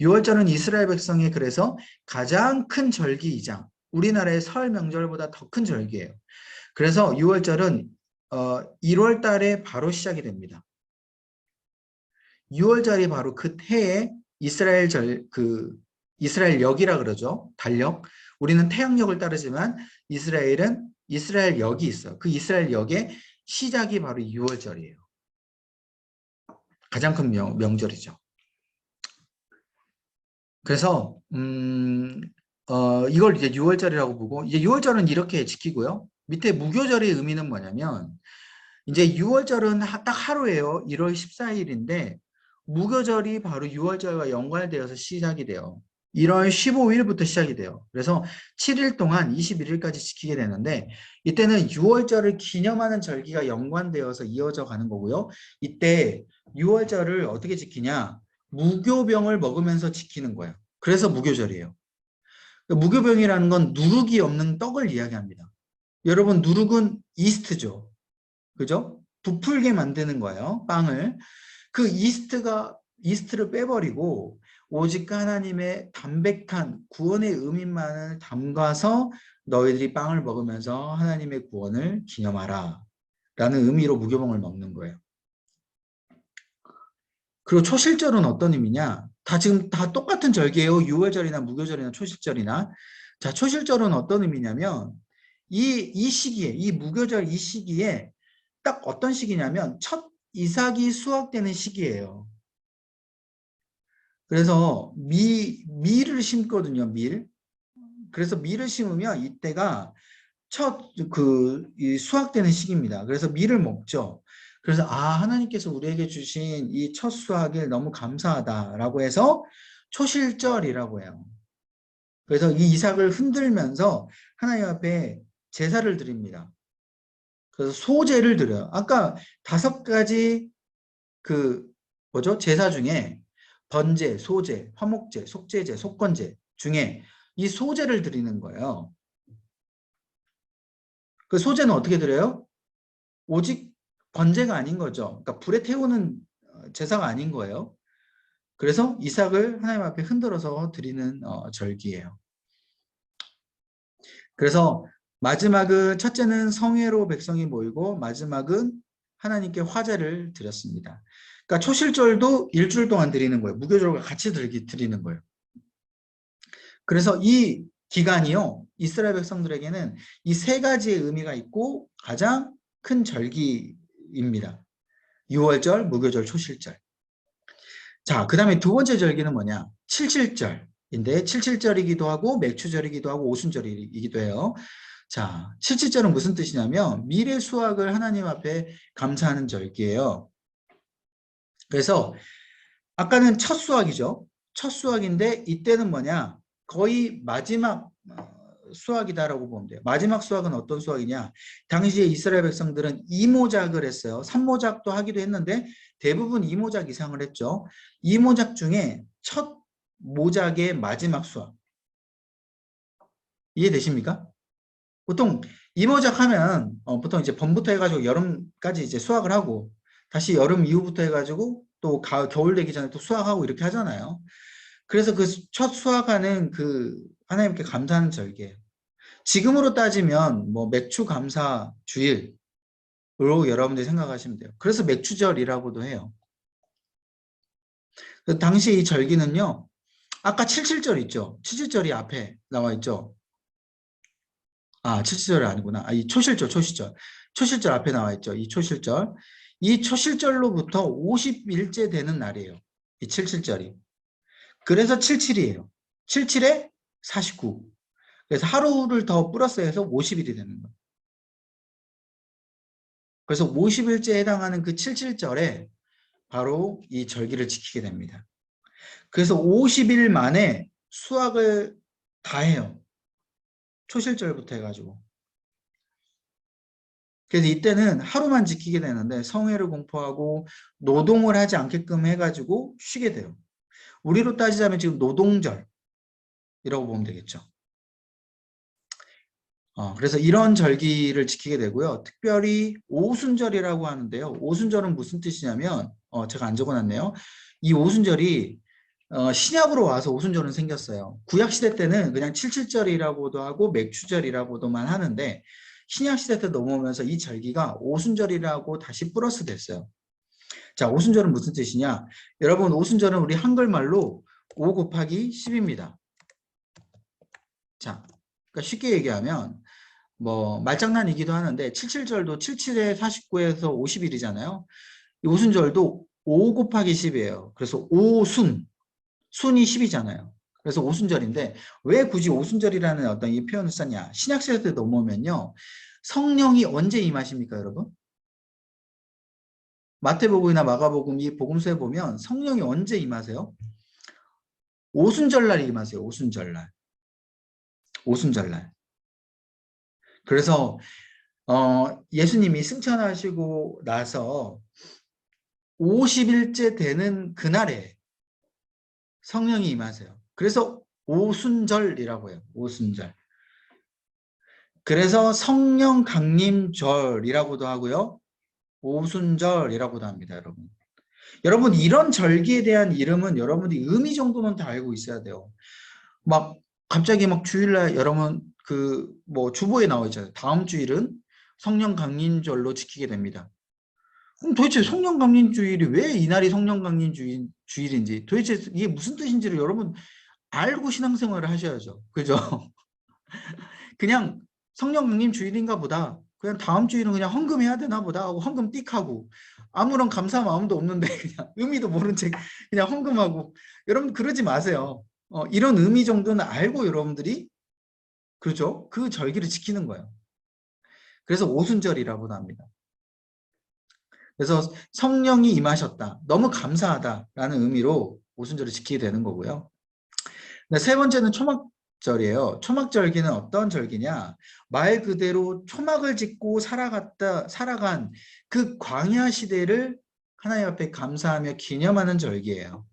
Speaker 1: 6월절은 이스라엘 백성의 그래서 가장 큰 절기이자 우리나라의 설 명절보다 더 큰 절기예요. 그래서 6월절은 1월 달에 바로 시작이 됩니다. 6월절이 바로 그 해에 이스라엘역이라 그러죠. 달력. 우리는 태양력을 따르지만 이스라엘은 이스라엘역이 있어요. 그 이스라엘역의 시작이 바로 6월절이에요. 가장 큰 명절이죠. 그래서 이걸 이제 6월절이라고 보고 이제 6월절은 이렇게 지키고요. 밑에 무교절의 의미는 뭐냐면 이제 6월절은 딱 하루예요. 1월 14일인데 무교절이 바로 6월절과 연관되어서 시작이 돼요. 1월 15일부터 시작이 돼요. 그래서 7일 동안 21일까지 지키게 되는데 이때는 6월절을 기념하는 절기가 연관되어서 이어져 가는 거고요. 이때 6월절을 어떻게 지키냐? 무교병을 먹으면서 지키는 거예요. 그래서 무교절이에요. 무교병이라는 건 누룩이 없는 떡을 이야기합니다. 여러분 누룩은 이스트죠. 그죠? 부풀게 만드는 거예요. 빵을. 그 이스트를 빼버리고 오직 하나님의 담백한 구원의 의미만을 담가서 너희들이 빵을 먹으면서 하나님의 구원을 기념하라 라는 의미로 무교병을 먹는 거예요. 그리고 초실절은 어떤 의미냐? 지금 다 똑같은 절기예요. 6월절이나 무교절이나 초실절이나. 자, 초실절은 어떤 의미냐면 이 시기에, 이 무교절 이 시기에 딱 어떤 시기냐면 첫 이삭이 수확되는 시기예요. 그래서 밀을 심거든요. 밀. 그래서 밀을 심으면 이때가 첫 수확되는 시기입니다. 그래서 밀을 먹죠. 그래서 하나님께서 우리에게 주신 이 첫 수확을 너무 감사하다라고 해서 초실절이라고 해요. 그래서 이 이삭을 흔들면서 하나님 앞에 제사를 드립니다. 그래서 소제를 드려요. 아까 5가지 제사 중에 번제, 소제, 화목제, 속죄제, 속건제 중에 이 소제를 드리는 거예요. 그 소제는 어떻게 드려요? 오직 번제가 아닌 거죠. 그러니까 불에 태우는 제사가 아닌 거예요. 그래서 이삭을 하나님 앞에 흔들어서 드리는 절기예요. 그래서 마지막은 첫째는 성회로 백성이 모이고 마지막은 하나님께 화제를 드렸습니다. 그러니까 초실절도 일주일 동안 드리는 거예요. 무교절과 같이 드리는 거예요. 그래서 이 기간이요. 이스라엘 백성들에게는 이 3가지의 의미가 있고 가장 큰 절기입니다. 6월절, 무교절, 초실절. 자, 그 다음에 두 번째 절기는 뭐냐? 칠칠절인데 칠칠절이기도 하고 맥추절이기도 하고 오순절이기도 해요. 자, 칠칠절은 무슨 뜻이냐면 미래 수확을 하나님 앞에 감사하는 절기예요. 그래서 아까는 첫 수확이죠. 첫 수확인데 이때는 뭐냐? 거의 마지막 수확이다라고 보면 돼요. 마지막 수확은 어떤 수확이냐? 당시에 이스라엘 백성들은 이모작을 했어요. 삼모작도 하기도 했는데 대부분 이모작 이상을 했죠. 이모작 중에 첫 모작의 마지막 수확. 이해되십니까? 보통 이모작 하면 보통 이제 봄부터 해가지고 여름까지 이제 수확을 하고 다시 여름 이후부터 해가지고 또 겨울 되기 전에 또 수확하고 이렇게 하잖아요. 그래서 그 첫 수확하는 그 하나님께 감사하는 절기예요. 지금으로 따지면 뭐 맥추 감사 주일로 여러분들이 생각하시면 돼요. 그래서 맥추절이라고도 해요. 그 당시 이 절기는요. 아까 77절 있죠. 77절이 앞에 나와 있죠. 아, 77절이 아니구나. 아, 이 초실절, 초실절. 초실절 앞에 나와 있죠. 이 초실절. 이 초실절로부터 50일째 되는 날이에요. 이 77절이. 그래서 77이에요. 77에 49. 그래서 하루를 더 플러스해서 50일이 되는 거예요. 그래서 50일째에 해당하는 그 77절에 바로 이 절기를 지키게 됩니다. 그래서 50일 만에 수학을 다 해요. 초실절부터 해가지고. 그래서 이때는 하루만 지키게 되는데 성회를 공포하고 노동을 하지 않게끔 해가지고 쉬게 돼요. 우리로 따지자면 지금 노동절이라고 보면 되겠죠. 그래서 이런 절기를 지키게 되고요. 특별히 오순절이라고 하는데요. 오순절은 무슨 뜻이냐면 제가 안 적어놨네요. 이 오순절이 신약으로 와서 오순절은 생겼어요. 구약시대 때는 그냥 칠칠절이라고도 하고 맥추절이라고도만 하는데 신약시대 때 넘어오면서 이 절기가 오순절이라고 다시 플러스 됐어요. 자, 오순절은 무슨 뜻이냐? 여러분, 오순절은 우리 한글말로 5 곱하기 10입니다. 자, 그러니까 쉽게 얘기하면 뭐 말장난이기도 하는데 77절도 77에 49에서 50일이잖아요. 이 오순절도 5 곱하기 10이에요. 그래서 오순, 순이 10이잖아요. 그래서 오순절인데 왜 굳이 오순절이라는 어떤 이 표현을 썼냐? 신약시대 때 넘어오면요. 성령이 언제 임하십니까, 여러분? 마태복음이나 마가복음 이 복음서에 보면 성령이 언제 임하세요? 오순절날 임하세요. 오순절날. 오순절날. 그래서 예수님이 승천하시고 나서 50일째 되는 그날에 성령이 임하세요. 그래서 오순절이라고 해요. 오순절. 그래서 성령 강림절이라고도 하고요. 오순절이라고도 합니다, 여러분. 여러분, 이런 절기에 대한 이름은 여러분이 의미 정도는 다 알고 있어야 돼요. 막 갑자기 막 주일날 여러분 그 뭐 주보에 나와 있잖아요. 다음 주일은 성령 강림절로 지키게 됩니다. 그럼 도대체 성령 강림 주일이 왜 이날이 성령 강림 주일인지 도대체 이게 무슨 뜻인지를 여러분 알고 신앙생활을 하셔야죠. 그죠? 그냥 성령 강림 주일인가 보다. 그냥 다음 주일은 그냥 헌금해야 되나 보다 하고 헌금 띡 하고 아무런 감사 마음도 없는데 그냥 의미도 모른 채 그냥 헌금하고 여러분 그러지 마세요. 이런 의미 정도는 알고 여러분들이 그렇죠? 그 절기를 지키는 거예요. 그래서 오순절이라고도 합니다. 그래서 성령이 임하셨다. 너무 감사하다라는 의미로 오순절을 지키게 되는 거고요. 세 번째는 초막절이에요. 초막절기는 어떤 절기냐? 말 그대로 초막을 짓고 살아간 그 광야 시대를 하나님 앞에 감사하며 기념하는 절기예요.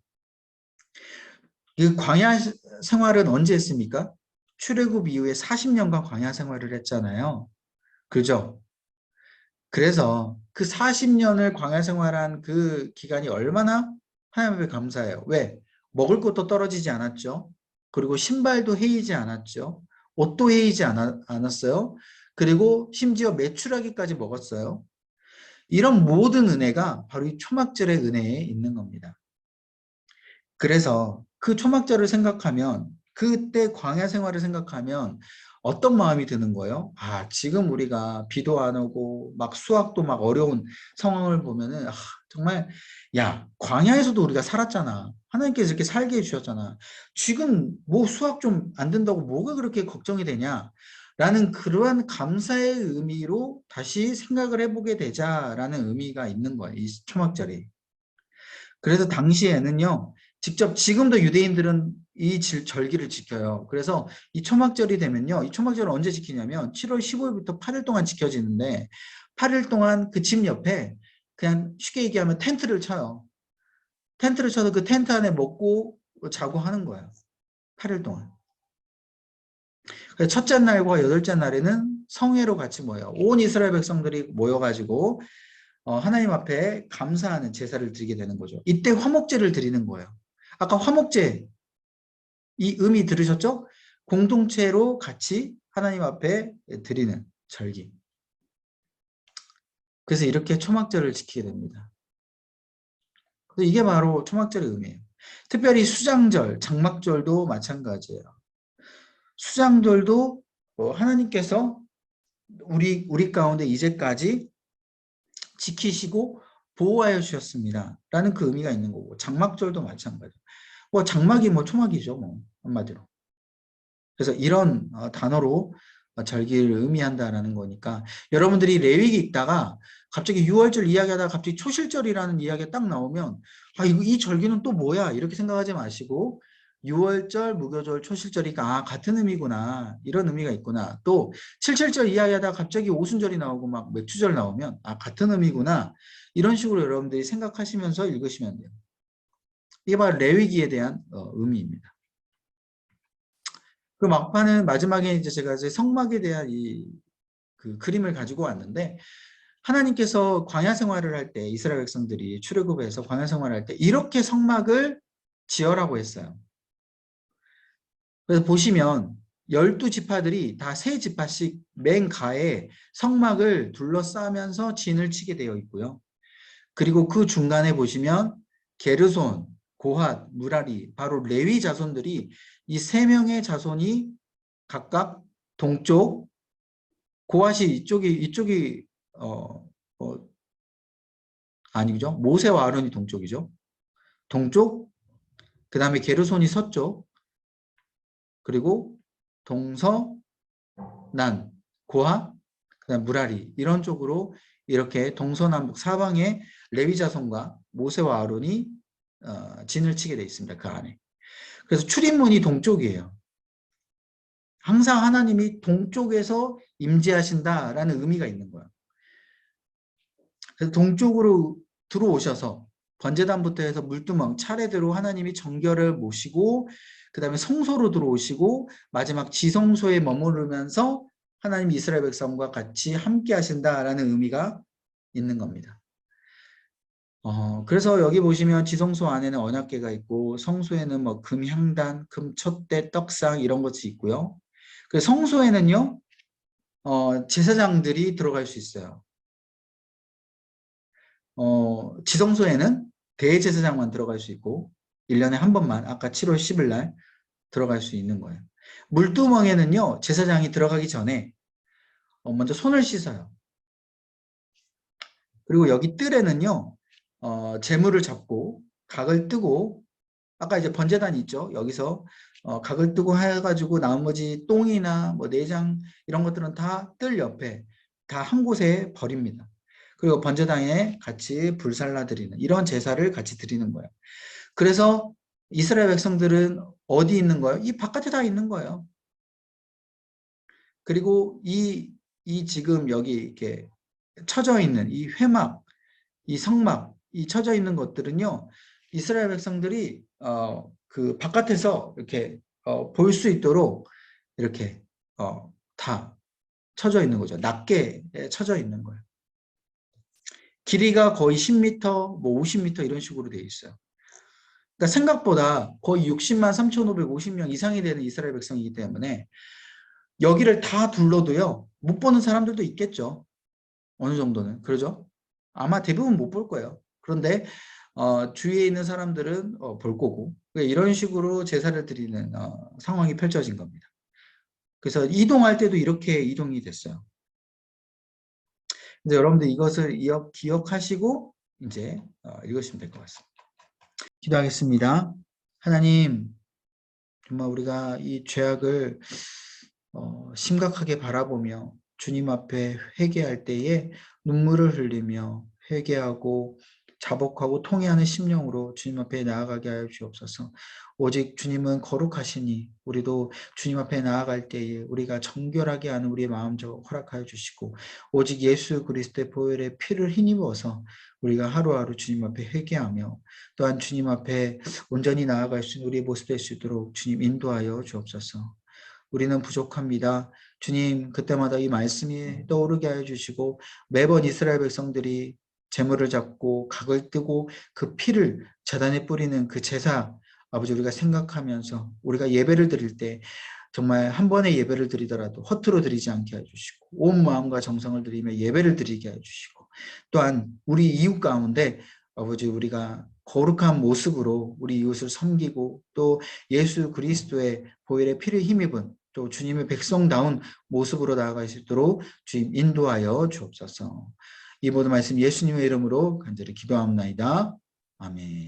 Speaker 1: 그 광야 생활은 언제 했습니까? 출애굽 이후에 40년간 광야 생활을 했잖아요. 그죠? 그래서 그 40년을 광야 생활한 그 기간이 얼마나 하나님 앞에 감사해요. 왜? 먹을 것도 떨어지지 않았죠. 그리고 신발도 헤이지 않았죠. 옷도 헤이지 않았어요. 그리고 심지어 메추라기까지 먹었어요. 이런 모든 은혜가 바로 이 초막절의 은혜에 있는 겁니다. 그래서 그 초막절을 생각하면 그때 광야 생활을 생각하면 어떤 마음이 드는 거예요? 아, 지금 우리가 비도 안 오고 막 수학도 막 어려운 상황을 보면은 정말 야, 광야에서도 우리가 살았잖아. 하나님께서 이렇게 살게 해주셨잖아. 지금 뭐 수학 좀 안 된다고 뭐가 그렇게 걱정이 되냐? 라는 그러한 감사의 의미로 다시 생각을 해보게 되자라는 의미가 있는 거예요. 이 초막절이. 그래서 당시에는요, 직접 지금도 유대인들은 이 절기를 지켜요. 그래서 이 초막절이 되면요, 이 초막절을 언제 지키냐면 7월 15일부터 8일 동안 지켜지는데 8일 동안 그 집 옆에 그냥 쉽게 얘기하면 텐트를 쳐요. 텐트를 쳐서 그 텐트 안에 먹고 자고 하는 거예요. 8일 동안. 그래서 첫째 날과 여덟째 날에는 성회로 같이 모여요. 온 이스라엘 백성들이 모여가지고 하나님 앞에 감사하는 제사를 드리게 되는 거죠. 이때 화목제를 드리는 거예요. 아까 화목제 이 의미 들으셨죠? 공동체로 같이 하나님 앞에 드리는 절기. 그래서 이렇게 초막절을 지키게 됩니다. 그래서 이게 바로 초막절의 의미예요. 특별히 수장절, 장막절도 마찬가지예요. 수장절도 하나님께서 우리 가운데 이제까지 지키시고 보호하여 주셨습니다. 라는 그 의미가 있는 거고, 장막절도 마찬가지예요. 뭐 장막이 뭐 초막이죠, 뭐 한마디로. 그래서 이런 단어로 절기를 의미한다라는 거니까 여러분들이 레위기 읽다가 갑자기 6월절 이야기하다가 갑자기 초실절이라는 이야기가 딱 나오면 이 절기는 또 뭐야 이렇게 생각하지 마시고 6월절, 무교절, 초실절이니까 같은 의미구나 이런 의미가 있구나. 또 77절 이야기하다가 갑자기 오순절이 나오고 막 맥주절 나오면 같은 의미구나 이런 식으로 여러분들이 생각하시면서 읽으시면 돼요. 이게 바로 레위기에 대한 의미입니다. 그 막판은 마지막에 이제 제가 이제 성막에 대한 그 그림을 가지고 왔는데 하나님께서 광야 생활을 할 때 이스라엘 백성들이 출애굽해서 광야 생활을 할 때 이렇게 성막을 지어라고 했어요. 그래서 보시면 12지파들이 다 3지파씩 맨 가에 성막을 둘러싸면서 진을 치게 되어 있고요. 그리고 그 중간에 보시면 게르손, 고핫, 무라리 바로 레위 자손들이 이 3명의 자손이 각각 동쪽, 고핫이 이쪽이 아니죠. 모세와 아론이 동쪽이죠. 동쪽, 그 다음에 게르손이 서쪽, 그리고 동서남, 고핫, 그다음 무라리 이런 쪽으로 이렇게 동서남북 사방에 레위 자손과 모세와 아론이 진을 치게 돼 있습니다. 그 안에. 그래서 출입문이 동쪽이에요. 항상 하나님이 동쪽에서 임재하신다라는 의미가 있는 거예요. 그래서 동쪽으로 들어오셔서 번제단부터 해서 물두멍 차례대로 하나님이 정결을 모시고 그 다음에 성소로 들어오시고 마지막 지성소에 머무르면서 하나님 이스라엘 백성과 같이 함께 하신다라는 의미가 있는 겁니다. 그래서 여기 보시면 지성소 안에는 언약궤가 있고 성소에는 뭐 금향단, 금촛대, 떡상 이런 것이 있고요. 그 성소에는요 제사장들이 들어갈 수 있어요. 지성소에는 대제사장만 들어갈 수 있고 1년에 한 번만 아까 7월 10일 날 들어갈 수 있는 거예요. 물두멍에는요 제사장이 들어가기 전에 먼저 손을 씻어요. 그리고 여기 뜰에는요 재물을 잡고 각을 뜨고 아까 이제 번제단이 있죠. 여기서 각을 뜨고 해가지고 나머지 똥이나 뭐 내장 이런 것들은 다 뜰 옆에 다 한 곳에 버립니다. 그리고 번제단에 같이 불살라 드리는 이런 제사를 같이 드리는 거예요. 그래서 이스라엘 백성들은 어디 있는 거예요? 이 바깥에 다 있는 거예요. 그리고 이 지금 여기 이렇게 쳐져 있는 이 회막, 이 성막, 이 쳐져 있는 것들은요, 이스라엘 백성들이 그 바깥에서 이렇게 볼 수 있도록 이렇게 다 쳐져 있는 거죠. 낮게 쳐져 있는 거예요. 길이가 거의 10m, 뭐 50m 이런 식으로 되어 있어요. 그러니까 생각보다 거의 60만 3,550명 이상이 되는 이스라엘 백성이기 때문에 여기를 다 둘러도요. 못 보는 사람들도 있겠죠. 어느 정도는. 그러죠? 아마 대부분 못 볼 거예요. 그런데 주위에 있는 사람들은 볼 거고 이런 식으로 제사를 드리는 상황이 펼쳐진 겁니다. 그래서 이동할 때도 이렇게 이동이 됐어요. 그래서 여러분들 이것을 기억하시고 이제 읽으시면 될 것 같습니다. 기도하겠습니다. 하나님, 정말 우리가 이 죄악을 심각하게 바라보며 주님 앞에 회개할 때에 눈물을 흘리며 회개하고 자복하고 통회하는 심령으로 주님 앞에 나아가게 하여 주옵소서. 오직 주님은 거룩하시니 우리도 주님 앞에 나아갈 때에 우리가 정결하게 하는 우리의 마음 허락하여 주시고, 오직 예수 그리스도의 보혈의 피를 힘입어서 우리가 하루하루 주님 앞에 회개하며 또한 주님 앞에 온전히 나아갈 수 있는 우리의 모습 될 수 있도록 주님 인도하여 주옵소서. 우리는 부족합니다. 주님, 그때마다 이 말씀이 떠오르게 하여 주시고, 매번 이스라엘 백성들이 제물을 잡고 각을 뜨고 그 피를 제단에 뿌리는 그 제사, 아버지, 우리가 생각하면서 우리가 예배를 드릴 때 정말 한 번의 예배를 드리더라도 허투루 드리지 않게 해주시고, 온 마음과 정성을 드리며 예배를 드리게 해주시고, 또한 우리 이웃 가운데 아버지, 우리가 거룩한 모습으로 우리 이웃을 섬기고 또 예수 그리스도의 보혈의 피를 힘입은 또 주님의 백성다운 모습으로 나아갈 수 있도록 주님 인도하여 주옵소서. 이 모든 말씀 예수님의 이름으로 간절히 기도합나이다. 아멘.